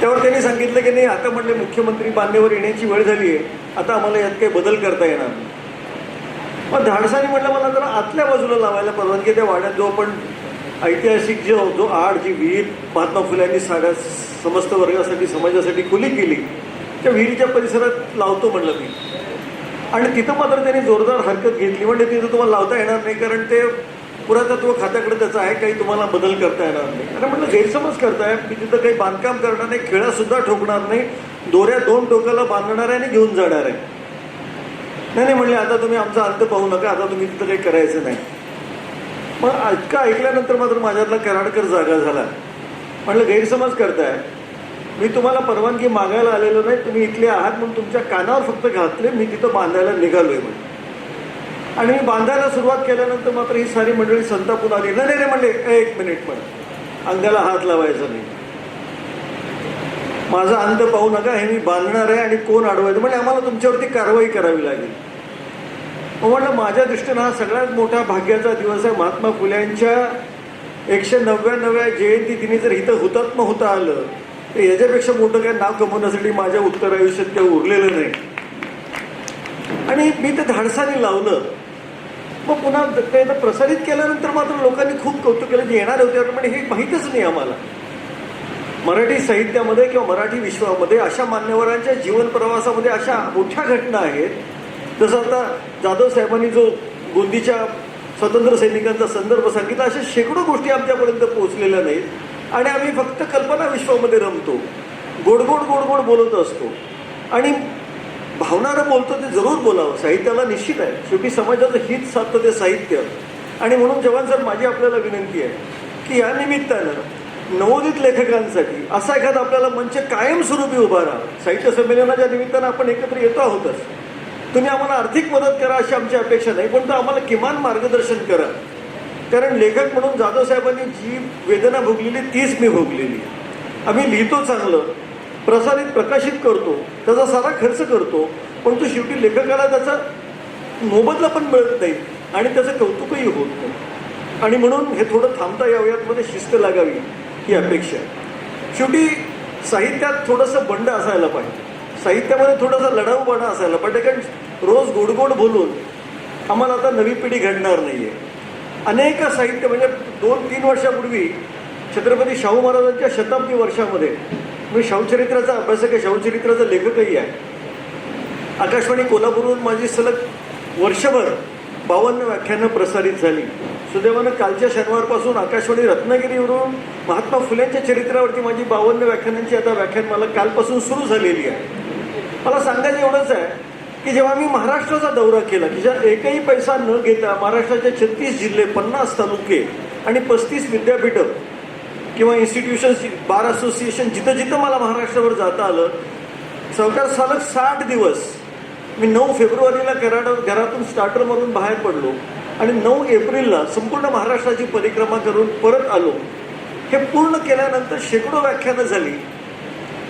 त्यावर त्यांनी सांगितलं की नाही, आता म्हणले मुख्यमंत्री मान्यवर येण्याची वेळ झाली आहे, आता आम्हाला यात काही बदल करता येणार नाही. मग धाडसाने म्हटलं मला जरा आतल्या बाजूला लावायला परवानगी. त्या वाड्यात जो आपण ऐतिहासिक जो आड जी विहीर महात्मा फुल्यांनी समस्त वर्गासाठी समाजासाठी खुली केली, त्या विहिरीच्या परिसरात लावतो म्हणलं मी. आणि तिथं मात्र त्यांनी जोरदार हरकत घेतली. म्हणजे तिथं तुम्हाला लावता येणार नाही, कारण ते पुरातत्व खात्याकडे त्याचं आहे, काही तुम्हाला बदल करता येणार नाही. आणि म्हटलं गैरसमज करताय, मी तिथं काही बांधकाम करणार नाही, खेळासुद्धा ठोकणार नाही, दोऱ्या 2 टोकाला बांधणार आहे आणि घेऊन जाणार आहे. नाही म्हणले आता तुम्ही आमचा अंत पाहू नका, आता तुम्ही तिथं काही करायचं नाही. मग इतकं ऐकल्यानंतर मात्र माझ्यातला कराडकर जागा झाला. म्हटलं गैरसमज करताय, मी तुम्हाला परवानगी मागायला आलेलो नाही, तुम्ही इथले आहात म्हणून तुमच्या कानावर फक्त घातले, मी तिथं बांधायला निघालोय म्हणजे. आणि मी बांधायला सुरुवात केल्यानंतर मात्र ही सारी मंडळी संतापून आली. नाही म्हणले, 1 मिनिट पण अंगाला हात लावायचा नाही, माझा अंत पाहू नका, हे मी बांधणार आहे आणि कोण अडवायचं. म्हणजे आम्हाला तुमच्यावरती कारवाई करावी लागेल. म्हटलं माझ्या दृष्टीनं हा सगळ्यात मोठा भाग्याचा दिवस आहे. महात्मा फुल्यांच्या 199व्या जयंती दिनी जर इथं हुतात्मा होता आलं तर याच्यापेक्षा मोठं काय नाव कमवण्यासाठी माझ्या उत्तर आयुष्यात काही उरलेलं नाही. आणि मी ते धाडसाने लावलं. मग पुन्हा ते प्रसारित केल्यानंतर मात्र लोकांनी खूप कौतुक केलं, जे येणार होते पण हे माहीतच नाही आम्हाला. मराठी साहित्यामध्ये किंवा मराठी विश्वामध्ये अशा मान्यवरांच्या जीवन प्रवासामध्ये अशा मोठ्या घटना आहेत. जसं आता जाधव साहेबांनी जो गोंदीच्या स्वतंत्र सैनिकांचा संदर्भ सांगितला, अशा शेकडो गोष्टी आमच्यापर्यंत पोहोचलेल्या नाहीत आणि आम्ही फक्त कल्पना विश्वामध्ये रमतो, गोड गोड गोड गोड बोलत असतो. आणि भावनारं बोलतो ते जरूर बोलावं, साहित्याला निश्चित आहे. शेवटी समाजाचं हित साधतं ते साहित्य. आणि म्हणून जवान सर, माझी आपल्याला विनंती आहे की या निमित्तानं नवोदित लेखकांसाठी असा एखादा आपल्याला मंच कायमस्वरूपी उभा राहा. साहित्य संमेलनाच्या निमित्तानं आपण एकत्र येतो आहोतच. तुम्ही आम्हाला आर्थिक मदत करा अशी आमची अपेक्षा नाही, पण तो आम्हाला किमान मार्गदर्शन करा. कारण लेखक म्हणून जाधव साहेबांनी जी वेदना भोगलेली तीच मी भोगलेली. आम्ही लिहितो चांगलं, प्रसारित प्रकाशित करतो, त्याचा सारा खर्च करतो, पण तो शेवटी लेखकाला त्याचा मोबदला पण मिळत नाही आणि त्याचं कौतुकही होत नाही. आणि म्हणून हे थोडं थांबता यावं, यातमध्ये शिस्त लागावी ही अपेक्षा. शेवटी साहित्यात थोडंसं बंड असायला पाहिजे, साहित्यामध्ये थोडासा लढाऊपणा असायला पाहिजे. कारण रोज गोडगोड बोलून आम्हाला आता नवी पिढी घडणार नाही आहे. अनेक साहित्य म्हणजे 2-3 वर्षापूर्वी छत्रपती शाहू महाराजांच्या शताब्दी वर्षामध्ये मी शाहूचरित्राचा अभ्यासक आहे, शाहूचरित्राचा लेखकही आहे. आकाशवाणी कोल्हापूरवरून माझी सलग वर्षभर 52 व्याख्यानं प्रसारित झाली. सुदैवानं कालच्या शनिवारपासून आकाशवाणी रत्नागिरीवरून महात्मा फुलेंच्या चरित्रावरती माझी 52 व्याख्यानांची आता व्याख्यानमाला कालपासून सुरू झालेली आहे. मला सांगायचं एवढंच आहे की जेव्हा मी महाराष्ट्राचा दौरा केला, की ज्या एकही पैसा न घेता महाराष्ट्राचे 36 जिल्हे, 50 तालुके आणि 35 विद्यापीठं किंवा इन्स्टिट्यूशन्स, बार असोसिएशन, जिथं जिथं मला महाराष्ट्रावर जाता आलं, सरकार सलग 60 दिवस मी 9 फेब्रुवारीला घरातून स्टार्टर मारून बाहेर पडलो आणि 9 एप्रिलला संपूर्ण महाराष्ट्राची परिक्रमा करून परत आलो. हे पूर्ण केल्यानंतर शेकडो व्याख्यानं झाली.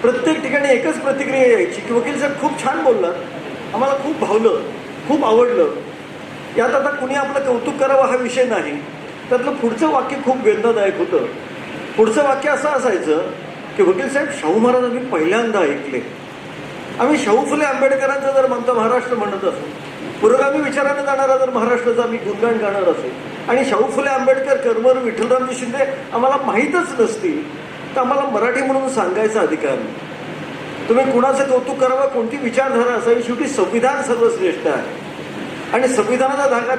प्रत्येक ठिकाणी एकच प्रतिक्रिया यायची की वकील साहेब खूप छान बोललात, आम्हाला खूप भावलं, खूप आवडलं. यात आता कुणी आपलं कौतुक करावं हा विषय नाही. त्यातलं पुढचं वाक्य खूप वेदनादायक होतं. पुढचं वाक्य असं असायचं की वकील साहेब, शाहू महाराज आम्ही पहिल्यांदा ऐकले. आम्ही शाहू फुले आंबेडकरांचा जर आमचा महाराष्ट्र म्हणत असू, पुरोगामी विचाराने जाणारा जर महाराष्ट्राचा आम्ही गुणगान गाणार असू आणि शाहू फुले आंबेडकर, कर्मवीर विठ्ठलरामजी शिंदे आम्हाला माहीतच नसतील, तर आम्हाला मराठी म्हणून सांगायचा अधिकार नाही. तुम्ही कुणाचं कौतुक करावं, कोणती विचारधारा असावी, शेवटी संविधान सर्वश्रेष्ठ आहे आणि संविधानाचा धागा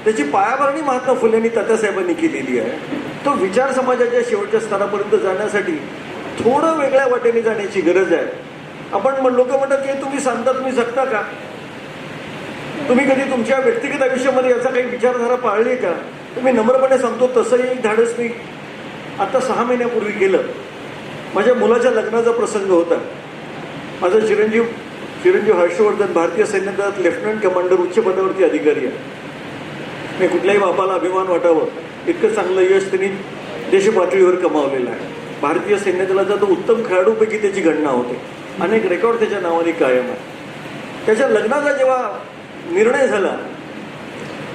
त्याची पायाभरणी महात्मा फुलेंनी, तात्यासाहेबांनी केलेली आहे. तो विचार समाजाच्या शेवटच्या स्तरापर्यंत जाण्यासाठी थोडं वेगळ्या वाटेने जाण्याची गरज आहे. आपण लोक म्हणतात की तुम्ही सांगता, तुम्ही जगता का? तुम्ही कधी तुमच्या व्यक्तिगत आयुष्यामध्ये याचा काही विचारधारा पाळली का? तुम्ही नम्रपणे सांगतो, तसंही एक धाडस मी आता 6 महिन्यापूर्वी केलं. माझ्या मुलाच्या लग्नाचा प्रसंग होता. माझा चिरंजीव हर्षवर्धन भारतीय सैन्य दलात लेफ्टनंट कमांडर उच्च पदावरती अधिकारी आहे. मी कुठल्याही बापाला अभिमान वाटावं इतकं चांगलं यश त्यांनी देशपातळीवर कमावलेलं आहे. भारतीय सैन्य दलाचा तो उत्तम खेळाडूपैकी त्याची गणना होते. अनेक रेकॉर्ड त्याच्या नावाने कायम आहे. त्याच्या लग्नाचा जेव्हा निर्णय झाला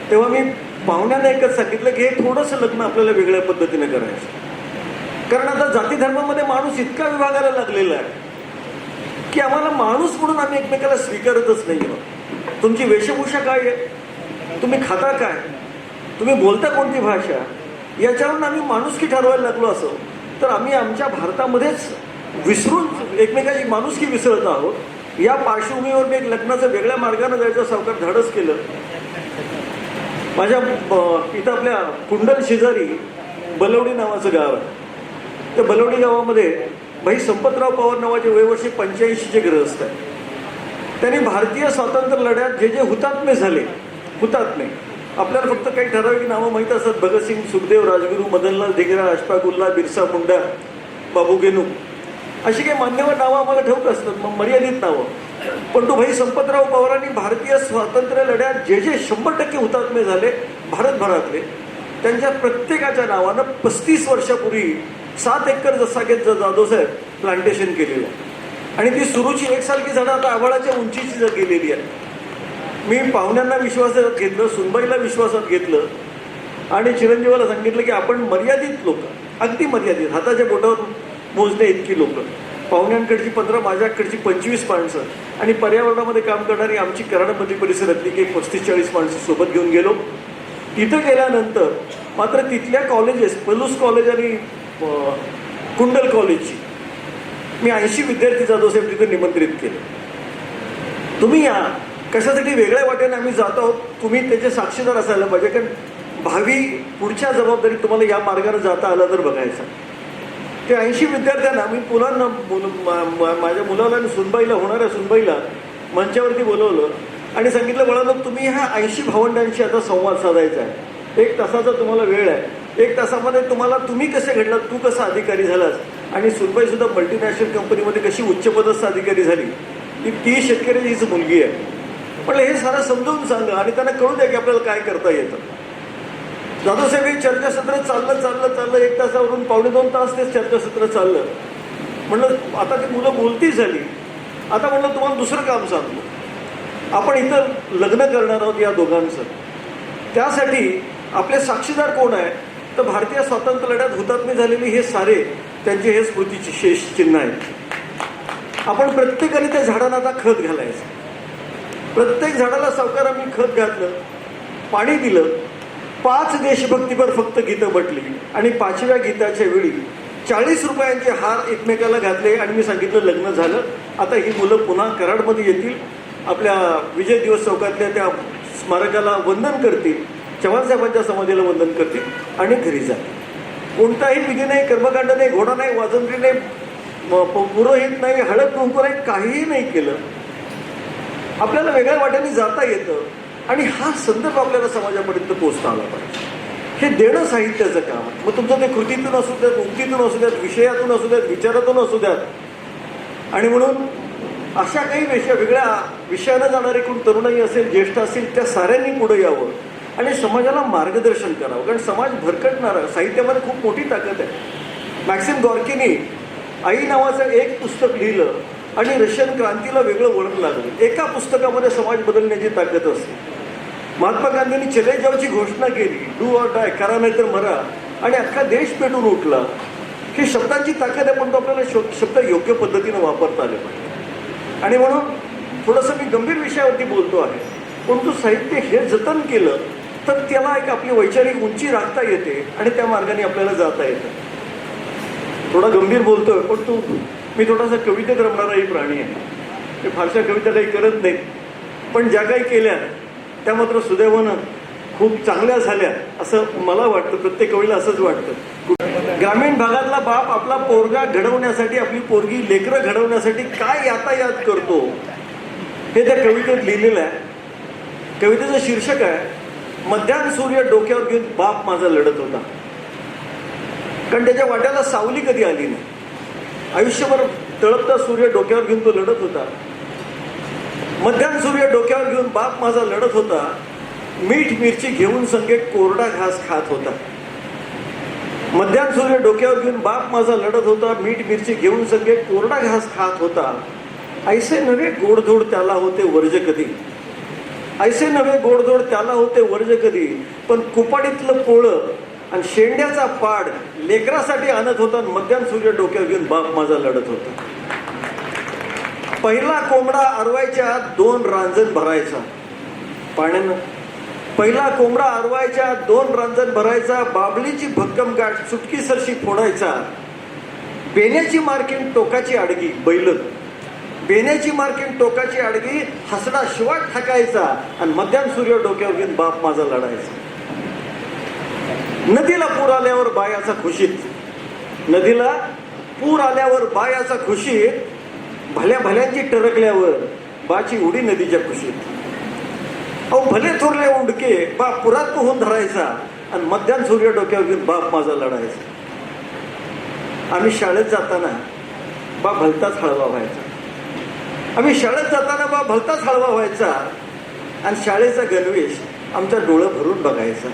तेव्हा मी पाहुण्यांना एकच सांगितलं की हे थोडंसं लग्न आपल्याला वेगळ्या पद्धतीने करायचं. कारण आता जाती धर्मामध्ये माणूस इतका विभागायला लागलेला आहे की आम्हाला माणूस म्हणून आम्ही एकमेकाला स्वीकारतच नाही. तुमची वेशभूषा काय आहे, तुम्ही खाता काय, तुम्ही बोलता कोणती भाषा, याच्यावरून आम्ही माणुसकी ठरवायला लागलो. असं तर आम्ही आमच्या भारतामध्येच विसरून एकमेकाची माणुसकी विसरत आहोत. या पार्श्वभूमीवर मी एक लग्नाचं वेगळ्या मार्गाने जायचं सावकार धाडस केलं. माझ्या इथं आपल्या कुंडल शेजारी बलवडी नावाचं गाव आहे. त्या बलवडी गावामध्ये भाई संपतराव पवार नावाचे वयवर्षी 85चे ग्रहस्थ आहेत. त्यांनी भारतीय स्वातंत्र्य लढ्यात जे जे हुतात्मे झाले, हुतात्मे आपल्याला फक्त काही ठराविक नावं माहीत असतात, भगतसिंग, सुखदेव, राजगुरू, मदनलाल धिंगरा, अशफाकुल्ला, बिरसा मुंडा, बाबू गेनू, अशी काही मान्यवर नावं आम्हाला ठेवत असतात, मग मर्यादित नावं. पण तो भाई संपतराव पवारांनी भारतीय स्वातंत्र्य लढ्यात जे जे 100% हुतात्मे झाले भारतभरातले, त्यांच्या प्रत्येकाच्या नावानं 35 वर्षापूर्वी 7 एकर जसागेत जाधवसाहेब प्लांटेशन केलेलं आहे. आणि ती सुरूची एकसारखी झाडं आता आभाळाच्या उंचीची गेलेली आहे. मी पाहुण्यांना विश्वासात घेतलं, सुनबाईला विश्वासात घेतलं आणि चिरंजीवाला सांगितलं की आपण मर्यादित लोक, अगदी मर्यादित, हाताच्या बोटावर मोजणे इतकी लोक, पाहुण्यांकडची 15, माझ्याकडची 25 माणसं आणि पर्यावरणामध्ये काम करणारी आमची कराडमधली परिसरातली की 35-40 माणसं सोबत घेऊन गेलो. तिथं गेल्यानंतर मात्र तिथल्या कॉलेजेस, पलूस कॉलेज आणि कुंडल कॉलेजची मी 80 विद्यार्थी जाधव साहेब तिथे निमंत्रित केले. तुम्ही या, कशासाठी वेगळ्या वाटेने आम्ही जात आहोत, तुम्ही त्याचे साक्षीदार असायला पाहिजे, कारण भावी पुढच्या जबाबदारी तुम्हाला या मार्गाने जाता आला तर बघायचा. ते 80 विद्यार्थ्यांना मी पुन्हा माझ्या मुलाला आणि सुनबाईला, होणाऱ्या सुनबाईला मंचावरती बोलवलं आणि सांगितलं, बाळांनो तुम्ही ह्या 80 भावंडांशी आता संवाद साधायचा आहे. 1 तासाचा तुम्हाला वेळ आहे. 1 तासामध्ये तुम्ही कसे घडलात, तू कसा अधिकारी झालास आणि सुनबाई सुद्धा मल्टीनॅशनल कंपनीमध्ये कशी उच्चपदस्थ अधिकारी झाली, ती शेतकऱ्याचीच मुलगी आहे. म्हटलं हे सारं समजावून सांगा आणि त्यांना कळू द्या की आपल्याला काय करता येतं. जाधव साहेब हे चर्चासत्र चाललं 1 तासावरून 1.5-2 तास ते चर्चासत्र चाललं. म्हणलं आता ती मुलं बोलती झाली. आता म्हणलं तुम्हाला दुसरं काम सांगतो. आपण इथं लग्न करणार आहोत या दोघांचं. त्यासाठी आपले साक्षीदार कोण आहे तर भारतीय स्वातंत्र्य लढ्यात हुतात्मे झालेली हे सारे, त्यांचे हे स्मृतीचे शेष चिन्ह आहेत. आपण प्रत्येकाने त्या झाडांना आता खत घालायचं. प्रत्येक झाडाला सावकारांनी खत घातलं, पाणी दिलं. 5 देशभक्तीपर फक्त गीतं म्हटली आणि 5व्या गीताच्या वेळी 40 रुपयांचे हार एकमेकाला घातले आणि मी सांगितलं लग्न झालं. आता ही मुलं पुन्हा कराडमध्ये येतील, आपल्या विजय दिवस चौकातल्या त्या स्मारकाला वंदन करतील, चव्हाणसाहेबांच्या समाधीला वंदन करतील आणि घरी जातील. कोणताही विधी नाही, कर्मकांड नाही, घोडा नाही, वाजंत्री नाही, पुरोहित नाही, हळद कुंकू नाही, काहीही नाही केलं. आपल्याला वेगळ्या वाट्याने जाता येतं आणि हा संदर्भ आपल्याला समाजापर्यंत पोहोचता आला पाहिजे. हे देणं साहित्याचं काम आहे. मग तुमचं ते कृतीतून असू द्यात, उक्तीतून असू द्यात, विषयातून असू द्यात, विचारातून असू द्यात. आणि म्हणून अशा काही वेगळ्या विषयानं जाणारे कोण तरुणाई असेल, ज्येष्ठ असतील, त्या साऱ्यांनी पुढे यावं आणि समाजाला मार्गदर्शन करावं. कारण समाज भरकटणारा, साहित्यामध्ये खूप मोठी ताकद आहे. मॅक्सिम गॉर्कीनी आई नावाचं एक पुस्तक लिहिलं आणि रशियन क्रांतीला वेगळं वळण लागलं. एका पुस्तकामध्ये समाज बदलण्याची ताकद असते. महात्मा गांधींनी चले जावची घोषणा केली, डू ऑर डाय, करा नाही तर मरा, आणि अख्खा देश पेटून उठला. ही शब्दांची ताकद आहे, पण तो आपल्याला शब्द योग्य पद्धतीनं वापरता आले पाहिजे. आणि म्हणून थोडंसं मी गंभीर विषयावरती बोलतो आहे, पण तो साहित्य हे जतन केलं तर त्याला एक आपली वैचारिक उंची राखता येते आणि त्या मार्गाने आपल्याला जाता येतं. थोडा गंभीर बोलतोय, पण मी थोडासा कवितेत रमणाराही प्राणी आहे. मी फारशा कविता काही करत नाही, पण ज्या काही केल्या त्या मात्र सुदैवानं खूप चांगल्या झाल्या असं मला वाटतं. प्रत्येक कवीला असंच वाटतं. ग्रामीण भागातला बाप आपला पोरगा घडवण्यासाठी, आपली पोरगी लेकरं घडवण्यासाठी काय यातायात करतो हे त्या कवितेत लिहिलेलं आहे. कवितेचं शीर्षक आहे, मध्यान सूर्य डोक्यावर घेऊन बाप माझा लढत होता. कारण त्याच्या वाट्याला सावली कधी आली नाही. आयुष्यभर तळपता सूर्य डोक्यावर घेऊन तो लढत होता. मध्यान सूर्य डोक्यावर घेऊन बाप माझा लढत होता. मीठ मिरची घेऊन संगे कोरडा घास खात होता. मध्यान सूर्य डोक्यावर घेऊन बाप माझा लढत होता. मीठ मिरची घेऊन संगे कोरडा घास खात होता. ऐसे नव्हे गोडधोड त्याला होते वर्ज कधी. ऐसे नव्हे गोडधोड त्याला होते वर्ज कधी. पण कुपाडीतलं पोळं आणि शेंड्याचा पाड लेकरासाठी आणत होता. मध्यान सूर्य डोक्यावर घेऊन बाप माझा लढत होता. पहिला कोंबडा आरवायच्या 2 रांजण भरायचा पाण्यानं. पहिला कोंबडा आरवायच्या 2 रांजण भरायचा. बाबलीची भक्कम गाठ सुटकी सरशी फोडायचा. बेण्याची मार्किन टोकाची आडगी बैल. बेण्याची मार्किन टोकाची आडगी हसडा शिवाट ठाकायचा आणि मध्यान सूर्य डोक्यावर घेऊन बाप माझा लढायचा. नदीला पूर आल्यावर बायाचा खुशीत. नदीला पूर आल्यावर बायाचा खुशीत. भल्या भल्यांची टरकल्यावर बाची उडी नदीच्या खुशीत. अहो भले थोरले उंडके बा पुरात पोहून धरायचा आणि मध्यान सूर्य डोक्यावर घेऊन बाप माझा लढायचा. आम्ही शाळेत जाताना बा भलताच हळवा व्हायचा. आम्ही शाळेत जाताना बा भलताच हळवा व्हायचा आणि शाळेचा गणवेश आमच्या डोळं भरून बघायचा.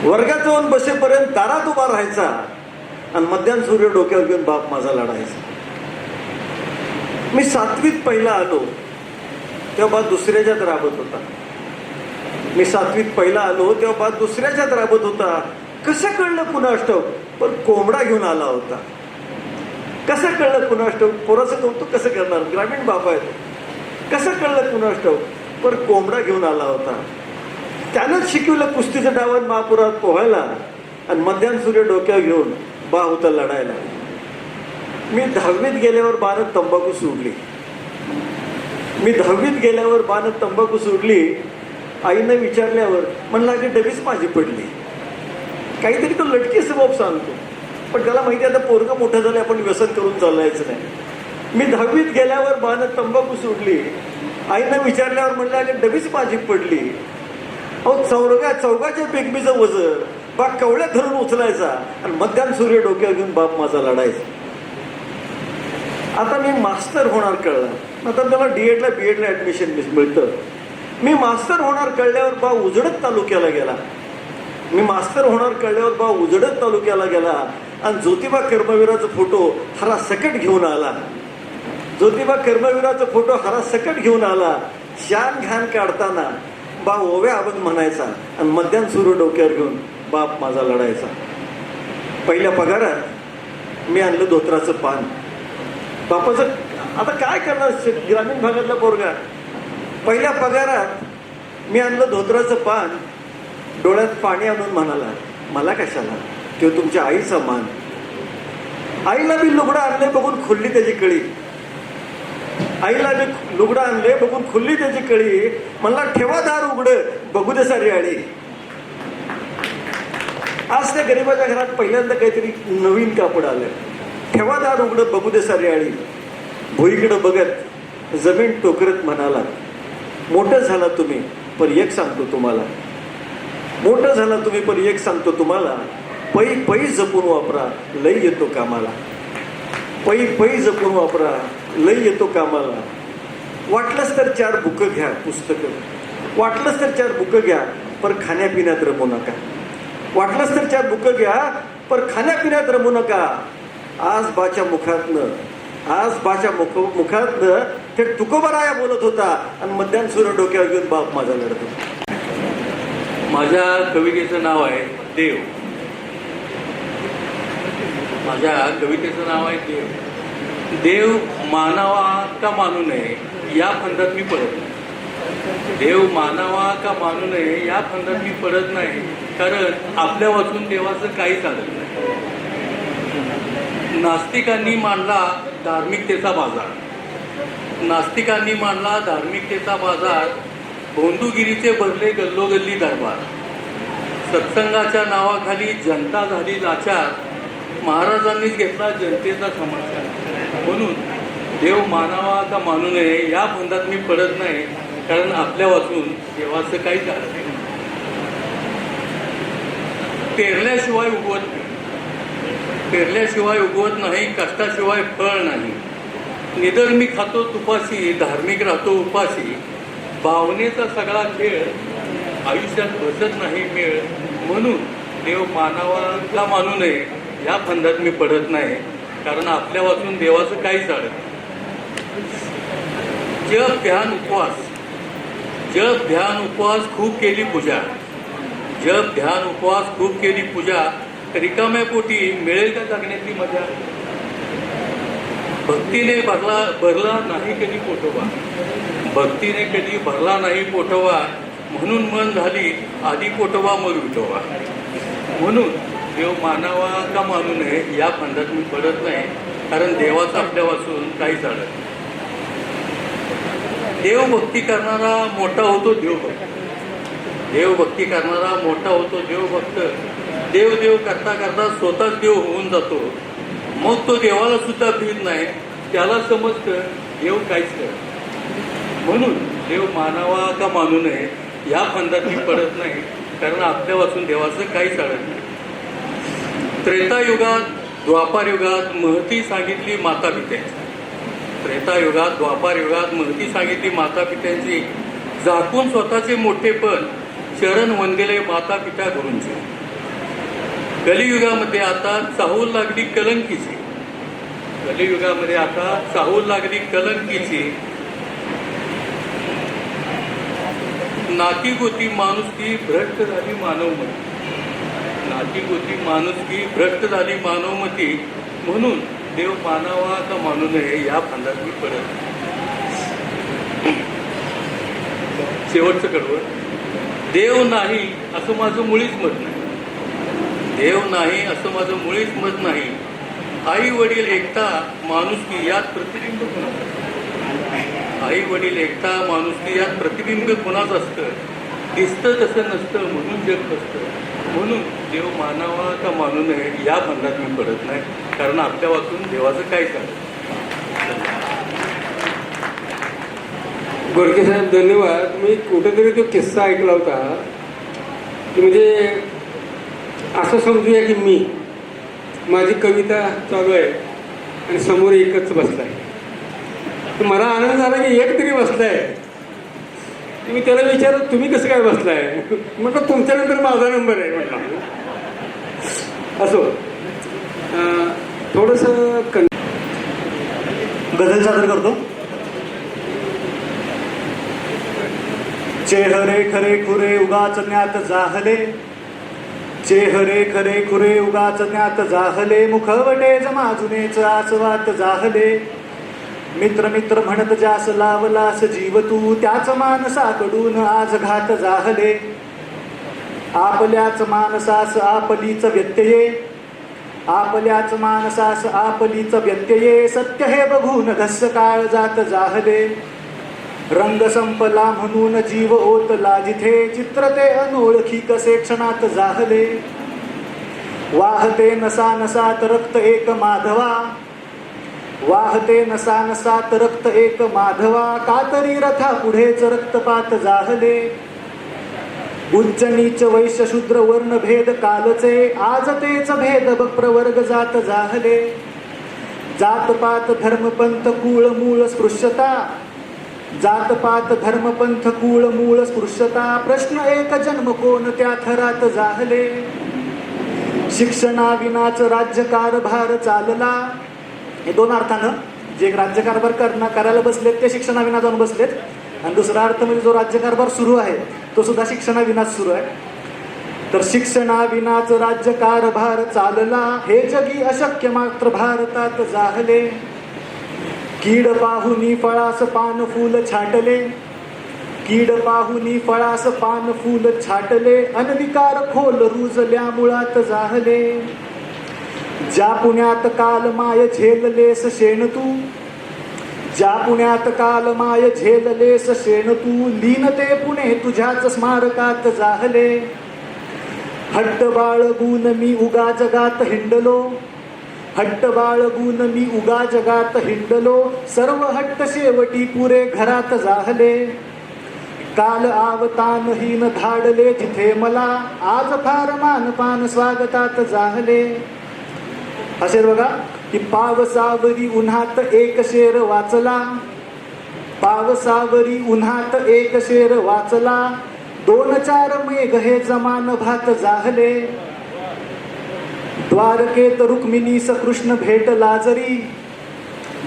वर्गात जाऊन बसेपर्यंत दारात उभा राहायचा आणि मध्यान सूर्य डोक्यावर घेऊन बाप माझा लढायचा. मी 7वीत पहिला आलो तेव्हा बा दुसऱ्याच्यात राबत होता. मी 7वीत पहिला आलो तेव्हा बा दुसऱ्याच्यात राबत होता. कसं कळलं कुणास ठाऊक, पण कोंबडा घेऊन आला होता. कसं कळलं कुणास ठाऊक? पोराचं कौतुक कसं करणार? ग्रामीण बाप आहेत. कसं कळलं कुणास ठाऊक? पण कोंबडा घेऊन आला होता. त्यानंच शिकवलं कुस्तीचं डावण महापुरात पोहायला आणि मध्यान सूर्य डोक्यावर घेऊन बा होता लढायला. मी 10वीत गेल्यावर बाणत तंबाखू सोडली. मी 10वीत गेल्यावर बाणत तंबाखू सोडली. आईनं विचारल्यावर म्हणला की डबीच माझी पडली. काहीतरी तो लटकी स्वभाव सांगतो, पण त्याला माहिती आता पोरगं मोठं झालं, आपण व्यसन करून चालायचं नाही. मी 10वीत गेल्यावर बाणत तंबाखू सोडली. आईनं विचारल्यावर म्हणलं की डबीच माझी पडली. अहो चौघाच्या पेगमीचं वजन बा कवळ्यात धरून उचलायचा आणि मध्यान सूर्य डोक्यावर घेऊन बाप माझा लढायचा. आता मी मास्टर होणार कळलं. आता मला बीएडला ऍडमिशन मिळतं. मी मास्टर होणार कळल्यावर बा उजडत तालुक्याला गेला. मी मास्टर होणार कळल्यावर बा उजडत तालुक्याला गेला आणि ज्योतिबा कर्मवीराचा फोटो हरासकट घेऊन आला. ज्योतिबा कर्मवीराचा फोटो हरासकट घेऊन आला. शान घाण काढताना बा ओव्या अभंग म्हणायचा आणि मध्यान सूर्य डोक्यावर घेऊन बाप माझा लढायचा. पहिल्या पगारात मी आणलं धोत्राचं पान. बापाचं आता काय करणार ग्रामीण भागातला पोरगा? पहिल्या पगारात मी आणलं धोत्राचं पान. डोळ्यात पाणी आणून म्हणाला मला कशाला, तो तुमच्या आईचा मान. आईला मी लुगडं आणले बघून खुलली त्याची कळी. आईला मी लुगडं आणले बघून खुलली त्याची कळी. म्हणला ठेवा दार उघड बघू दे सारी आळी. आज त्या गरीबाच्या घरात पहिल्यांदा काहीतरी नवीन कापड आलं. ठेवा दार उघड बघू दे सारी आळी. भुईकडं बघत जमीन टोकरत म्हणाला मोठं झाला तुम्ही पण एक सांगतो तुम्हाला. मोठं झाला तुम्ही पण एक सांगतो तुम्हाला. पै पै जपून वापरा लई येतो कामाला. पै पै जपून वापरा लई येतो कामाला. वाटलंच तर 4 बुकं घ्या पुस्तकं. वाटलंच तर 4 बुकं घ्या पर खाण्यापिण्यात रमू नका. वाटलंच तर 4 बुकं घ्या पर खाण्यापिण्यात रमू नका. आज बाच्या मुखातनं ते तुकोबराया बोलत होता आणि मध्यान सूर्य डोक्यावर घेऊन बाप माझा लढत होता. माझ्या कवितेचं नाव आहे देव. माझ्या कवितेचं नाव आहे देव. देव मानावा का मानू नये या फंदात मी पडत नाही. देव मानावा का मानू नये या फंदात मी पडत नाही, कारण आपल्या वाचून देवाचं काही चालत नाही. नास्तिकांनी मांडला धार्मिकतेचा बाजार. नास्तिकांनी मांडला धार्मिकतेचा बाजार. भोंदूगिरीचे भरले गल्लोगल्ली दरबार. सत्संगाच्या नावाखाली जनता झाली लाचार. महाराजांनीच घेतला जनतेचा समाचार. म्हणून देव मानावा का मानू नये या फंदात मी पडत नाही, कारण आपल्या वाचून देवाचं काही चालत नाही. पेरल्याशिवाय उगवत नाही. पेरल्याशिवाय उगवत नाही, कष्टाशिवाय फळ नाही. निदर मी खातो तुपाशी, धार्मिक राहतो उपाशी. भावनेचा सगळा खेळ, आयुष्यात बसत नाही मेळ. म्हणून देव मानावा का मानू नये या फंदात मी पडत नाही, कारण आपल्या वाचून देवाचं काही चालत नाही. जप ध्यान उपवास. जप ध्यान उपवास खूप केली पूजा. जप ध्यान उपवास खूप केली पूजा. रिकाम्या पोटी मिळेल का जगण्यातली मजा. भक्तीने भरला नाही कधी पोटोबा. भक्तीने कधी भरला नाही पोटोबा. म्हणून मन झाली आधी पोटोबा मग विठोबा. म्हणून देव मानावा का मानू नये या फंदात मी पडत नाही, कारण देवाचं आपल्या वाचून काही चालत नाही. देवभक्ती करणारा मोठा होतो देवभक्त. देवभक्ती करणारा मोठा होतो देवभक्त. देव देव करता करता स्वतःच देव होऊन जातो. मग तो देवाला सुद्धा भीत नाही, त्याला समजतं देव काहीच करत. म्हणून देव मानावा का मानू नये या फंदात मी पडत नाही, कारण आपल्या वाचून देवाचं काही चालत नाही. त्रेतायुगात द्वापारयुगात महती सांगितली माता पित्यांची. त्रेतायुगात द्वापारयुगात महती सांगितली माता पित्यांची. झाकून स्वतःचे मोठेपण शरण वंदिले माता पिता गुरूंचे. कलियुगामध्ये आता चाहूल लागली कलंकीची. कलियुगामध्ये आता चाहूल लागली कलंकीची. नाती गोती माणुसकी भ्रष्ट झाली मानवमती. नाती गोती माणुसकी भ्रष्ट झाली मानवमती. म्हणून देव मानावा का मानू नये या फांदात मी पडत नाही. शेवटचं कडवं, देव नाही असं माझं मुळीच मत नाही. देव नाही असं माझं मुळीच मत नाही. आई वडील एकता माणुसकी यात प्रतिबिंब कुणाचं? आई वडील एकता माणुसकी यात प्रतिबिंब कुणाचं असतं? दिसतं तसं नसतं म्हणून जग असतं. म्हणून देव मानावा का मानू नये या बंधात मी पडत नाही, कारण आपल्या वाचून देवाचं काय सांगत. गोरखे साहेब धन्यवाद. मी कुठेतरी तो किस्सा ऐकला होता की म्हणजे असं समजूया की माझी कविता चालू आहे आणि समोर एकच बसलाय. तर मला आनंद झाला की एक तरी बसलाय. मी त्याला विचारलं तुम्ही कसं काय बसलाय? म्हटलं तुमच्यानंतर माझा नंबर आहे म्हटलं. असो थोडंसं गझल सादर करतो. चेहरे खरे खुरे उगाच ज्ञात जाहले, चेहरे खरे खुरे उगाच ज्ञात जाहले, मुखवटे जमाजुनेच आसवात जाहले. मित्र मित्र म्हणत जास लावलास जीव तू, त्याच मानसाकडून आज घात जाहले. आपल्याच मानसास आपलीच व्यत्यये, आपल्याच मानसास आपलीच व्यत्यये, सत्य हे बघून घस्स काळ जात जाहले. रंग संपला म्हणून जीव ओतला जिथे, चित्र ते अनोळखी कसे क्षणात जाहले. वाहते नसा नसात रक्त एक माधवा, वाहते नसा नसात रक्त एक माधवा, कातरी रथा पुढेच रक्तपात जाहले. उच्च नीच वैश्य शूद्र वर्ण भेद कालचे, आज तेच भेद प्रवर्ग जात जाहले. जातपात धर्मपंथ कुळ मूळ स्पृश्यता, जातपात धर्मपंथ कुळ मूळ स्पृश्यता, प्रश्न एक जन्म कोण त्या थरात जाहले. शिक्षणाविनाच राज्यकारभार चालला. हे दोन अर्थानं, जे राज्यकारभार करायला बसलेत ते शिक्षणाविना जाऊन बसलेत, आणि दुसरा अर्थ म्हणजे जो राज्यकारभार सुरू आहे तो सुद्धा शिक्षणाविनाच सुरू आहे. तर शिक्षणाविनाच राज्यकारभार चालला, हे जगी अशक्य मात्र भारतात जाहले. कीड पाहुनी फळास पान फूल छाटले, कीड पाहुनी फळास पान फूल छाटले, अनविकार खोल रुजल्या मुळात जाहले. ज्या पुण्यात काल माय झेललेस शेण तू, ज्या पुण्यात काल माय झेललेस शेण तू, लीन ते पुणे तुझ्याच स्मारकात जाहले. हट्ट बाळगून मी उगा जगात हिंडलो, हट्ट बाळगून मी उगा जगात हिंडलो, सर्व हट्ट शेवटी पुरे घरात जाहले. काल आवतानहीन धाडले जिथे मला, आज फार मानपान स्वागतात जाहले. असेल बघा की पावसावरी उन्हात एक शेर वाचला, पावसावरी उन्हात एक शेर वाचला, 2-4 मेघ हे जमान भात जाहले. द्वारकेत रुक्मिणीस कृष्ण भेट लाजरी,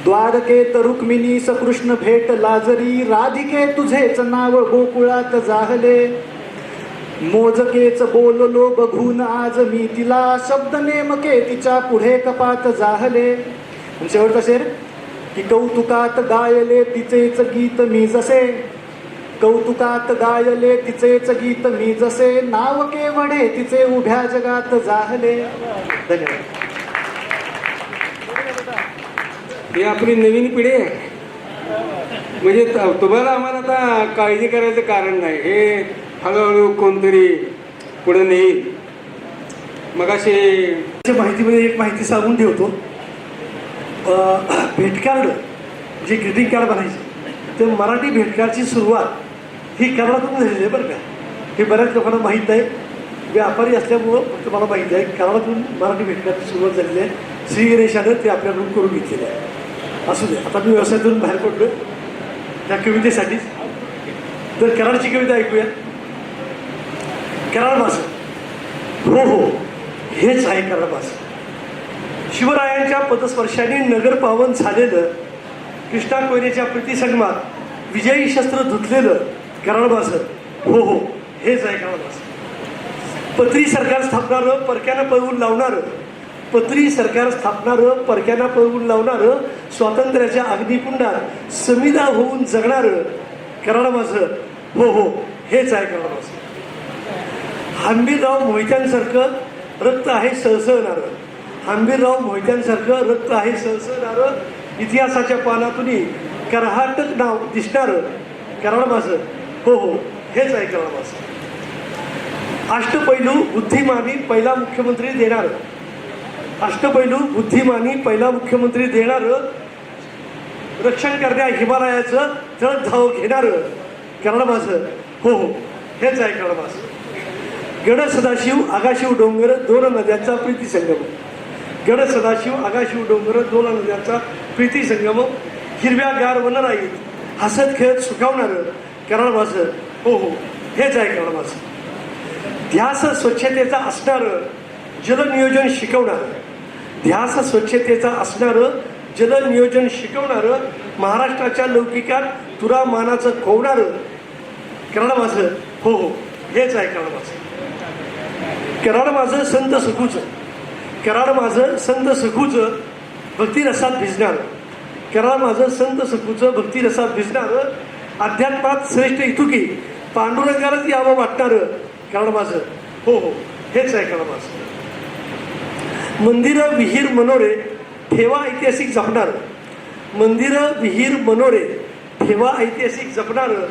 द्वारकेत रुक्मिणीस कृष्ण भेट लाजरी, राधिके तुझेच नाव गोकुळात जाहले. मोजकेच बोललो बघून आज मी तिला, शब्द नेमके तिच्या पुढे कपात जाहले. शेवटचा शेर की कौतुकात गायले तिचेच गीत मी जसे, कौतुकात गायले तिचेच गीत मी जसे, नाव केवढे तिचे उभ्या जगात जाहले. धन्यवाद. ही आपली नवीन पिढी आहे, म्हणजे तुम्हाला आम्हाला आता काळजी करायचं कारण नाही. हे हळूहळू कोणतरी पुढे नेईल. मग अशी माहितीमध्ये एक माहिती सांगून ठेवतो. भेटकार्ड जे ग्रीटिंग कार्ड बनायचे, ते मराठी भेटकार्डची सुरुवात ही कराडातून झालेली आहे बरं का. हे बऱ्याच लोकांना माहीत आहे. व्यापारी असल्यामुळं फक्त मला माहीत आहे कराडातून मराठी भेटकार्डची सुरुवात झालेली आहे. श्री रेषानं ते आपल्याकडून करून घेतलेलं आहे. असू दे, आता मी व्यवसायातून बाहेर पडलो त्या कवितेसाठीच. तर कराडची कविता ऐकूया. कराड भाषा, हो हो हेच आहे कराड भाषा. शिवरायांच्या पदस्पर्शाने नगर पावन झालेलं, कृष्णा कोयनेच्या प्रतिसंगमात विजयी शस्त्र धुतलेलं कराड भाषा, हो हो हेच आहे कराड भाषा. पत्री सरकार स्थापणारं, परक्यानं पळवून लावणारं, पत्री सरकार स्थापणारं, परक्यांना पळवून लावणारं, स्वातंत्र्याच्या अग्निकुंडात समिधा होऊन जगणारं कराड माझं, हो हो हेच आहे कराड माझं. हंबीरराव मोहित्यांसारखं रक्त आहे सळसळणारं, हंबीरराव मोहित्यांसारखं रक्त आहे सळसळणारं, इतिहासाच्या पानातून करहाटक नाव दिसणारं कराड माझं, हो हो हेच आहे कराड माझं. अष्टपैलू बुद्धिमानी पहिला मुख्यमंत्री देणारं, अष्टपैलू बुद्धिमानी पहिला मुख्यमंत्री देणारं, रक्षण करण्या हिमालयाचं जड धाव घेणारं कराड माझं, हो हो हेच आहे कराड माझं. गड सदाशिव आगाशिव डोंगर दोन नद्यांचा प्रीती संगम, गड सदाशिव आगाशिव डोंगर दोन नद्यांचा प्रीती संगम, हिरव्यागार वनराईत हसत खेळत सुखावणारं कराड माझं, हो हो हेच आहे कराड माझं. ध्यास स्वच्छतेचा असणारं जलनियोजन शिकवणारं, ध्यास स्वच्छतेचा असणारं जलनियोजन शिकवणारं, महाराष्ट्राच्या लौकिकात तुरा मानाचं खोवणारं कराड माझं, हो हो हेच आहे कराड माझं. कराड माझं संत सखूचं, कराड माझं संत सखूचं भक्तिरसात भिजणारं, कराड माझं संत सखूचं भक्तिरसात भिजणारं, अध्यात्मात श्रेष्ठ इतुकी पांडुरंगालाच यावं वाटणारं कराड माझं, हो हो हेच आहे कराड माझं. मंदिरं विहीर मनोरे ठेवा ऐतिहासिक जपणारं, मंदिरं विहीर मनोरे ठेवा ऐतिहासिक जपणारं,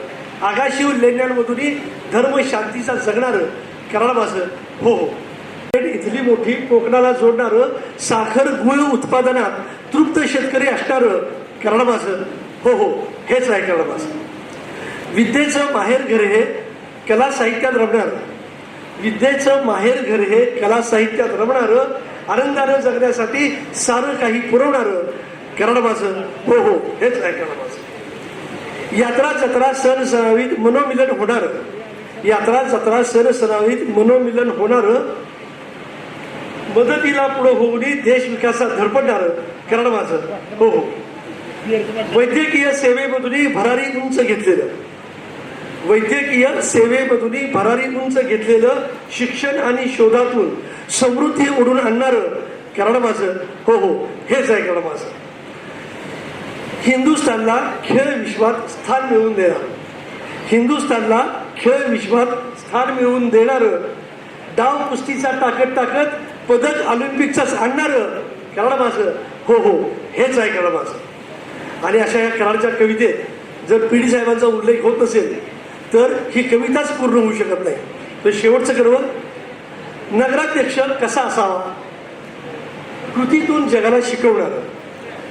आगाशिव लेण्यांमधूनही धर्म शांतीचा जगणारं कराड माझं, हो हो. इथली मोठी कोकणाला जोडणारं, साखर गुळ उत्पादनात तृप्त शेतकरी असणारं कराड माझं, हो हो हेच आहे कराड माझं. विद्येचं माहेर घर हे कला साहित्यात रमणारं, विद्येचं माहेर घर हे कला साहित्यात रमणारं, आनंदानं जगण्यासाठी सारं काही पुरवणारं कराड माझं, हो हो हेच आहे कराड माझं. यात्रा जत्रा सण सणावीत मनोमिलन होणारं, यात्रा जत्रा सण सणावीत मनोमिलन होणारं, मदतीला पुढं होऊन देश विकासात धडपडणारं कराड माझं, हो हो. वैद्यकीय सेवेमधूनही भरारी उंच घेतलेलं, वैद्यकीय सेवेमधूनही भरारी उंच घेतलेलं, शिक्षण आणि शोधातून समृद्धी ओढून आणणारं कराड माझं, हो हो हेच आहे कराड माझं. हिंदुस्थानला खेळ विश्वात स्थान मिळवून देणार, हिंदुस्थानला खेळ विश्वात स्थान मिळवून देणारं, डाव कुस्तीचा टाकत पदक ऑलिम्पिकचाच आणणारं कराड माझं, हो हो हेच आहे कराड माझं. आणि अशा या कराडच्या कवितेत जर पी डी साहेबांचा उल्लेख होत नसेल तर ही कविताच पूर्ण होऊ शकत नाही. तर शेवटचं कडवं, नगराध्यक्ष कसा असावा कृतीतून जगाला शिकवणारं,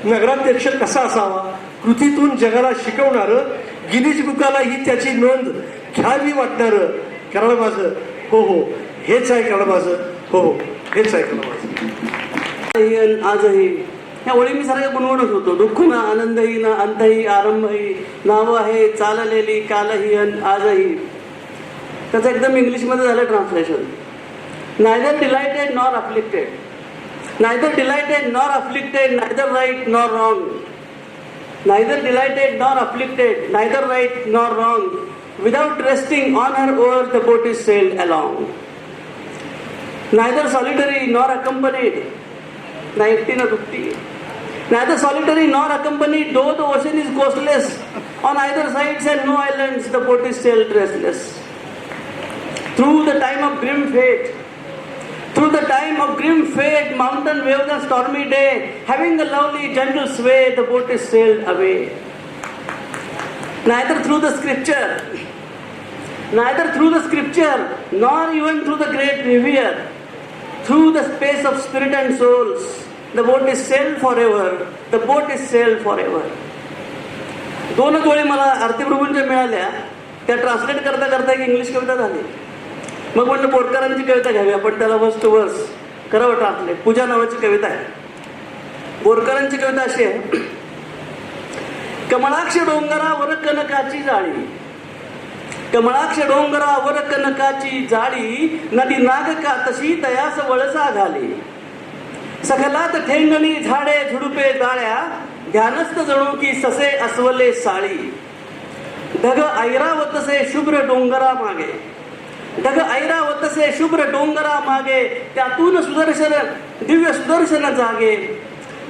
नगराध्यक्ष कसा असावा कृतीतून जगाला शिकवणारं, गिनीज बुकाला ही त्याची नोंद घ्यावी वाटणारं कराड माझं, हो हो हेच आहे कराड माझं, हो हो हेच आहे कराड माझं. आजही ह्या ओळी मी सारख्या गुणगुणत होतो. दुःख ना आनंदही ना अंतही आरंभही नाव आहे चाललेली कालही अन आजही. त्याचं एकदम इंग्लिशमध्ये झालं translation. Neither delighted nor afflicted, neither delighted nor afflicted, neither right nor wrong, neither delighted nor afflicted, neither right nor wrong, without resting on her oar the boat is sailed along. Neither solitary nor accompanied, ना एकटी ना दुकटी, neither solitary nor accompanied, though the ocean is coastless, on either sides and no islands the boat is sailed restless. Through the time of grim fate, through the time of grim fate, mountain waves and stormy day, having a lovely gentle sway, the boat is sailed away. Neither through the scripture, neither through the scripture, nor even through the great revere, through the space of spirit and souls, the boat is sailed forever, the boat is sailed forever. दोनच ओळी मला आरतीप्रभूंच्या मिळाल्या, त्या translate करता करता एक English कविता झाली. मग म्हटलं बोरकरांची कविता घ्यावी आपण, त्याला वर्स टू वर्स करावं ट्रान्सलेट. पूजा नावाची कविता आहे. बोरकरांची कविता अशी आहे, कमळाक्ष डोंगरावर कनकाची जाळी, कमळाक्ष डोंगरावर कनकाची जाळी, नदी नाग का तशी तयास वळसा घाली, सखलात ठेंगणी झाडे झुडुपे जाळ्या, ध्यानस्थ जणू की ससे अस्वले साळी, ढग ऐरावतसे शुभ्र डोंगरा मागे, ढग ऐरावतसे शुभ्र डोंगरा मागे, त्यातून सुदर्शन दिव्य सुदर्शन जागे.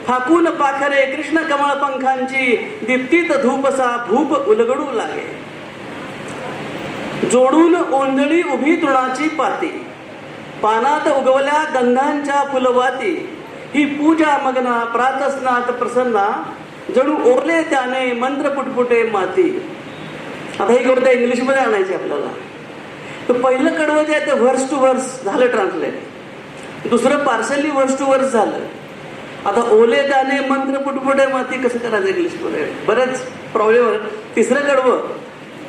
फाकून पाखरे कृष्ण कमळ पंखांची, दीप्तीत धूपसा भूप उलगडू लागे. जोडून ओंजळी उभी तृणाची पाती, पानात उगवल्या गंधांच्या फुलवाती. ही पूजा मग्ना प्रातस्नात प्रसन्ना, जणू ओरले त्याने मंत्र पुटपुटे माती. आता ही कविता इंग्लिशमध्ये आणायची आपल्याला. तर पहिलं कडवं जे आहे ते व्हर्स टू व्हर्स झालं ट्रान्सलेट, दुसरं पार्सली व्हर्स टू व्हर्स झालं. आता ओले त्याने मंत्र पुटपुटे माती कसं करायचं इंग्लिशमध्ये, बरेच प्रॉब्लेम. तिसरं कडवं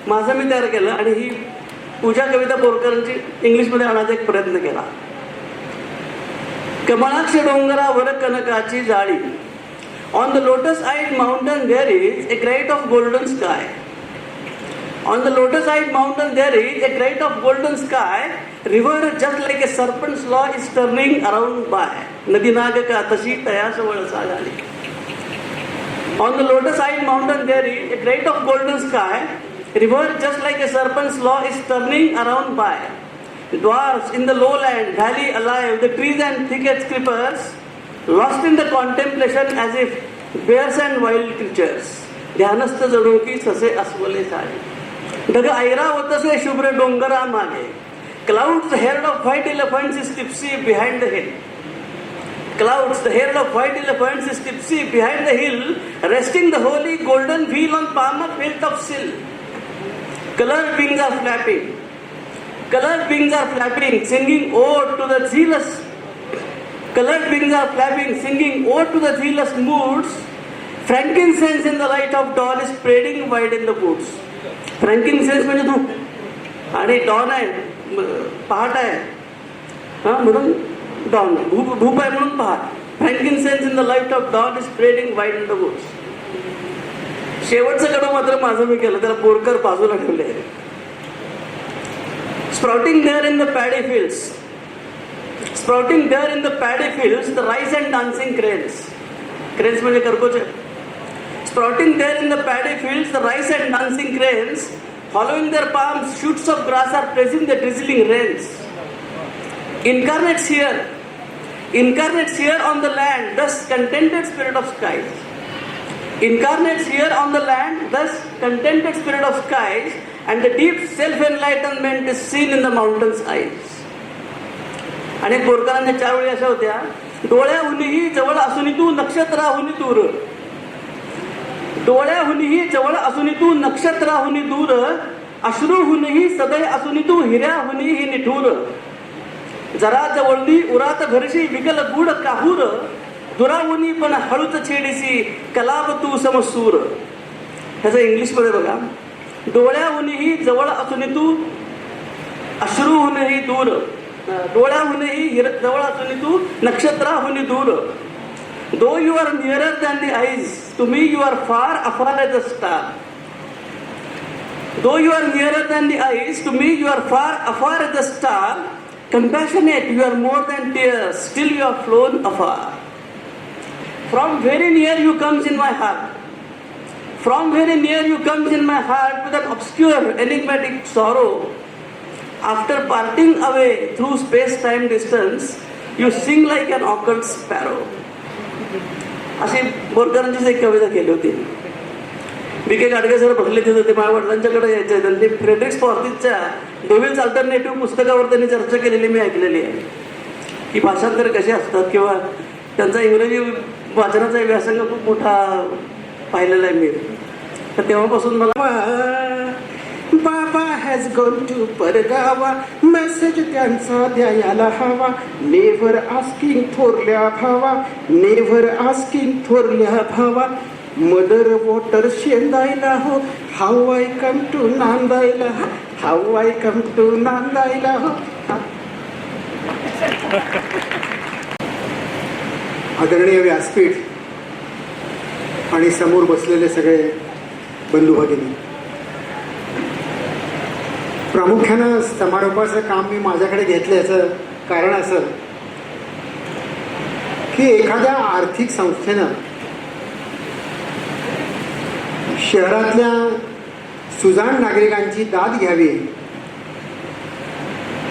माझं मी तयार केलं आणि ही पूजा कविता बोरकरांची इंग्लिशमध्ये आणायचा एक प्रयत्न केला. कमळाक्ष डोंगरावर कनकाची जाळी, on the lotus eyed mountain there is a great of golden sky. On the lotus eyed mountain there is a grate of golden sky. River just like a serpent's law is turning around by. नदी नाग का तशी तयासवळ Sagalee. On the lotus eyed mountain there is a grate of golden sky. River just like a serpent's law is turning around by. Dwarfs in the lowland, valley alive, the trees and thickets creepers, lost in the contemplation as if bears and wild creatures. ध्यानस्थ जणू की ससे अस्वले सारे. ढग ऐरावतसे शुभ्र डोंगरा मागे, clouds the herd of white elephants is tipsy behind the hill. Clouds the herd of white elephants is tipsy behind the hill, resting the holy golden wheel on palmer built of sill. Colored wings are flapping, colored wings are flapping, singing ode to the zealous. Colored wings are flapping, singing ode to the zealous moods. Frankincense in the light of dawn is spreading wide in the woods. फ्रँकिनसेन्स म्हणजे धूप आणि don आहे, पहाट आहे, हां म्हणून don, धूप आहे म्हणून पहाट. Frankincense in the light of dawn is spreading wide in the woods. शेवटचं कडं मात्र माझं मी केलं, त्याला बोरकर बाजूला ठेवले. Sprouting there in the paddy fields, sprouting there in the paddy fields the rice and dancing cranes. Cranes म्हणजे कर्कोचे. Sprouting there in the paddy fields, the rice and dancing cranes, following their palms, shoots of grass are pressing the drizzling rains. Incarnates here on the land, thus contented spirit of skies. Incarnates here on the land, thus contented spirit of skies, and the deep self-enlightenment is seen in the mountain's eyes. आणि बोरकरांच्या 4 वेळी अशा होत्या. डोळ्याहुनीही जवळ असून तू नक्षत्राहुनी दूर, डोळ्याहुनीही जवळ असून तू नक्षत्राहुनी दूर, अश्रूहुनीही सदय असून तू हिऱ्याहुनीही निठूर. जरा जवळनी उरात घरशी विकल गुड काहूर, दुराहुनी पण हळूच छेडीसी कलाव तू समसूर. ह्याचं इंग्लिशमध्ये बघा. डोळ्याहुनीही जवळ असून तू अश्रूहुनीही दूर, डोळ्याहुनीही जवळ असून तू नक्षत्राहुनी दूर. Though you are nearer than the eyes, to me you are far afar as a star. Though you are nearer than the eyes, to me you are far afar as a star. Compassionate, you are more than tears, still you have flown afar. From very near you comes in my heart. From very near you comes in my heart with an obscure, enigmatic sorrow. After parting away through space-time distance, you sing like an occult sparrow. अशी बोरकरांचीच एक कविता केली होती. B.K. Gadge sir बसले तिथं, ते माझ्या वडिलांच्याकडे यायचे आहेत आणि ते फ्रेडरिक स्पॉर्थिसच्या डेव्हिल्स अल्टरनेटिव्ह पुस्तकावर त्यांनी चर्चा केलेली मी ऐकलेली आहे की भाषांतर कसे असतात किंवा त्यांचा इंग्रजी वाचनाचा व्यासंग खूप मोठा पाहिलेला आहे मी. तर तेव्हापासून मला बाबा हॅज गॉन टू परगावा, मेसेज त्यांचा द्यायला हवा. नेव्हर आस्किंग थोरल्या भावा, नेव्हर आस्किंग थोरल्या भावा. मदर वॉटर शेंदायला हो, हाऊ आय कम टू नांदायला, हाऊ आय कम टू नांदायला हो. आदरणीय व्यासपीठ आणि समोर बसलेले सगळे बंधू भगिनी, प्रामुख्यानं समारोपाचं काम मी माझ्याकडे घेतल्याचं कारण असं की एखाद्या आर्थिक संस्थेनं शहरातल्या सुजाण नागरिकांची दाद घ्यावी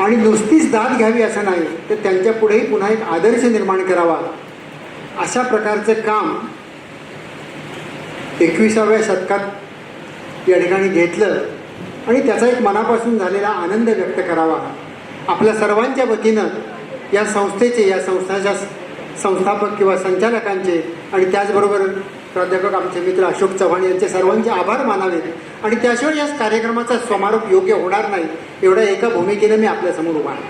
आणि नुसतीच दाद घ्यावी असं नाही, तर त्यांच्या पुढेही पुन्हा एक आदर्श निर्माण करावा, अशा प्रकारचं काम 21व्या शतकात या ठिकाणी घेतलं आणि त्याचा एक मनापासून झालेला आनंद व्यक्त करावा. आपल्या सर्वांच्या वतीनं या संस्थेचे, या संस्थाच्या संस्थापक किंवा संचालकांचे आणि त्याचबरोबर प्राध्यापक आमचे मित्र अशोक चव्हाण यांचे सर्वांचे आभार मानावेत आणि त्याशिवाय या कार्यक्रमाचा समारोप योग्य होणार नाही एवढ्या एका भूमिकेने मी आपल्यासमोर उभा आहे.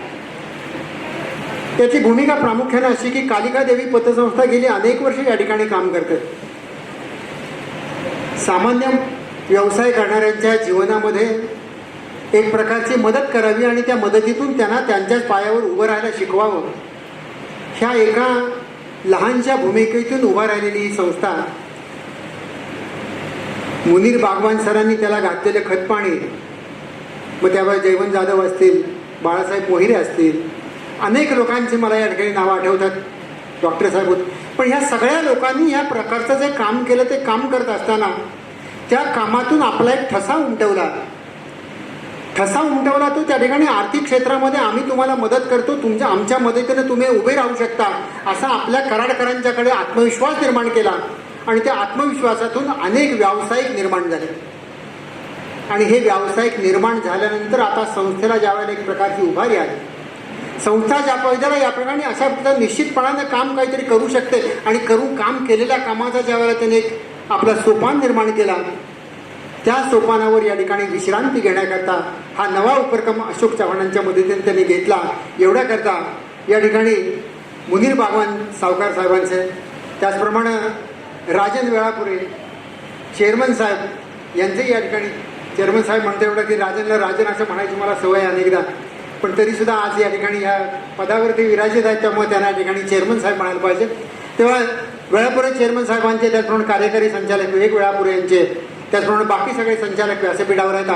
त्याची भूमिका प्रामुख्याने अशी की कालिका देवी पतसंस्था गेली अनेक वर्ष या ठिकाणी काम करते. सामान्य व्यवसाय करणाऱ्यांच्या जीवनामध्ये एक प्रकारची मदत करावी आणि त्या मदतीतून त्यांना त्यांच्याच पायावर उभं राहायला शिकवावं, ह्या एका लहानशा भूमिकेतून उभा राहिलेली ही संस्था. मुनीर बागवान सरांनी त्याला घातलेलं खतपाणी, मग त्यावर जयवंत जाधव असतील, बाळासाहेब मोहिरे असतील, अनेक लोकांची मला या ठिकाणी नावं आठवतात, डॉक्टर साहेब होते. पण ह्या सगळ्या लोकांनी ह्या प्रकारचं जे काम केलं ते काम करत असताना त्या कामातून आपला एक ठसा उमटवला तो त्या ठिकाणी आर्थिक क्षेत्रामध्ये आम्ही तुम्हाला मदत करतो, आमच्या मदतीने तुम्ही उभे राहू शकता असा आपल्या कराडकरांच्याकडे आत्मविश्वास निर्माण केला आणि त्या आत्मविश्वासातून अनेक व्यावसायिक निर्माण झाले. आणि हे व्यावसायिक निर्माण झाल्यानंतर आता संस्थेला ज्यावेळेला एक प्रकारची उभारी आली, संस्था ज्या पद्धतीला या प्रकारे अशा पद्धतीने निश्चितपणाने काम काहीतरी करू शकते आणि काम केलेल्या कामाचा ज्यावेळेला त्याने एक आपला सोपान निर्माण केला, त्या सोपानावर या ठिकाणी विश्रांती घेण्याकरता हा नवा उपक्रम अशोक चव्हाणांच्या मदतीने त्यांनी घेतला. एवढ्याकरता या ठिकाणी मुनीर बागवान सावकार साहेबांचे, त्याचप्रमाणे राजन वेळापुरे चेअरमन साहेब यांचेही या ठिकाणी, चेअरमन साहेब म्हणते एवढं की राजनला राजन असं म्हणायची मला सवय अनेकदा, पण तरीसुद्धा आज या ठिकाणी ह्या पदावरती विराजित आहेत, त्यामुळे त्यांना या ठिकाणी चेअरमन साहेब म्हणायला पाहिजे. तेव्हा वेळापुरे चेअरमन साहेबांचे, त्याचप्रमाणे कार्यकारी संचालक विवेक वेळापुरे यांचे, त्याचप्रमाणे बाकी सगळे संचालक व्यासपीठावर आहेत,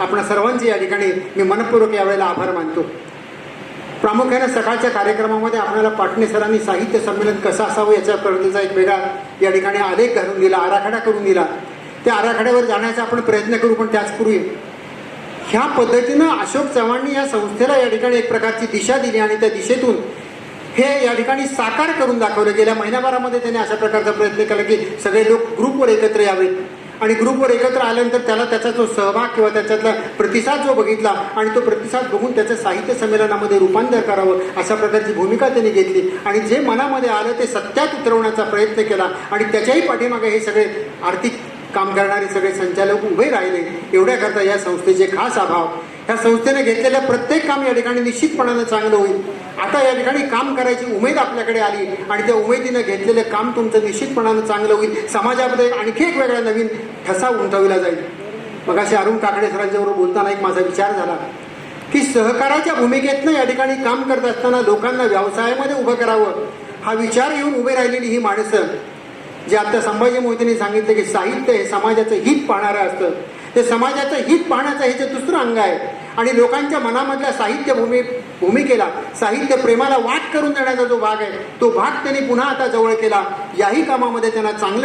आपण सर्वांचे या ठिकाणी मी मनपूर्वक यावेळेला आभार मानतो. प्रामुख्याने सकाळच्या कार्यक्रमामध्ये आपल्याला पाटणे सरांनी साहित्य संमेलन कसं असावं याच्या प्रवृत्तीचा एक वेगळा या ठिकाणी आलेख घालून दिला, आराखडा करून दिला. त्या आराखड्यावर जाण्याचा आपण प्रयत्न करू, पण त्याचपूर्वी ह्या पद्धतीनं अशोक चव्हाणांनी या संस्थेला या ठिकाणी एक प्रकारची दिशा दिली आणि त्या दिशेतून हे या ठिकाणी साकार करून दाखवलं. गेल्या महिनाभरामध्ये त्यांनी अशा प्रकारचा प्रयत्न केला की सगळे लोक ग्रुपवर एकत्र यावेत आणि ग्रुपवर एकत्र आल्यानंतर त्याचा जो सहभाग किंवा त्याच्यातला प्रतिसाद जो बघितला आणि तो प्रतिसाद बघून त्याचं साहित्य संमेलनामध्ये रूपांतर करावं अशा प्रकारची भूमिका त्यांनी घेतली आणि जे मनामध्ये आलं ते सत्यात उतरवण्याचा प्रयत्न केला आणि त्याच्याही पाठीमागे हे सगळे आर्थिक काम करणारे सगळे संचालक उभे राहिले. एवढ्याकरता या संस्थेचे खास आभार. ह्या संस्थेने घेतलेलं प्रत्येक काम या ठिकाणी निश्चितपणानं चांगलं होईल. आता या ठिकाणी काम करायची उमेद आपल्याकडे आली आणि त्या उमेदीनं घेतलेलं काम तुमचं निश्चितपणानं चांगलं होईल. समाजामध्ये आणखी एक वेगळा नवीन ठसा उमटविला जाईल. मग असे अरुण काकडे सरांच्याबरोबर बोलताना एक माझा विचार झाला की सहकाराच्या भूमिकेतनं या ठिकाणी काम करत असताना लोकांना व्यवसायामध्ये उभं करावं हा विचार येऊन उभे राहिलेली ही माणसं, जे आता संभाजी मोहितेंनी सांगितलं की साहित्य हे समाजाचं हित पाहणारं असतं, ते समाजाचं हित पाहण्याचं हे जे दुसरं अंग आहे आणि लोकांच्या मनामधल्या साहित्य भूमिकेला, साहित्य प्रेमाला वाट करून देण्याचा जो भाग आहे तो भाग त्यांनी पुन्हा आता जवळ केला. याही कामामध्ये त्यांना चांगलं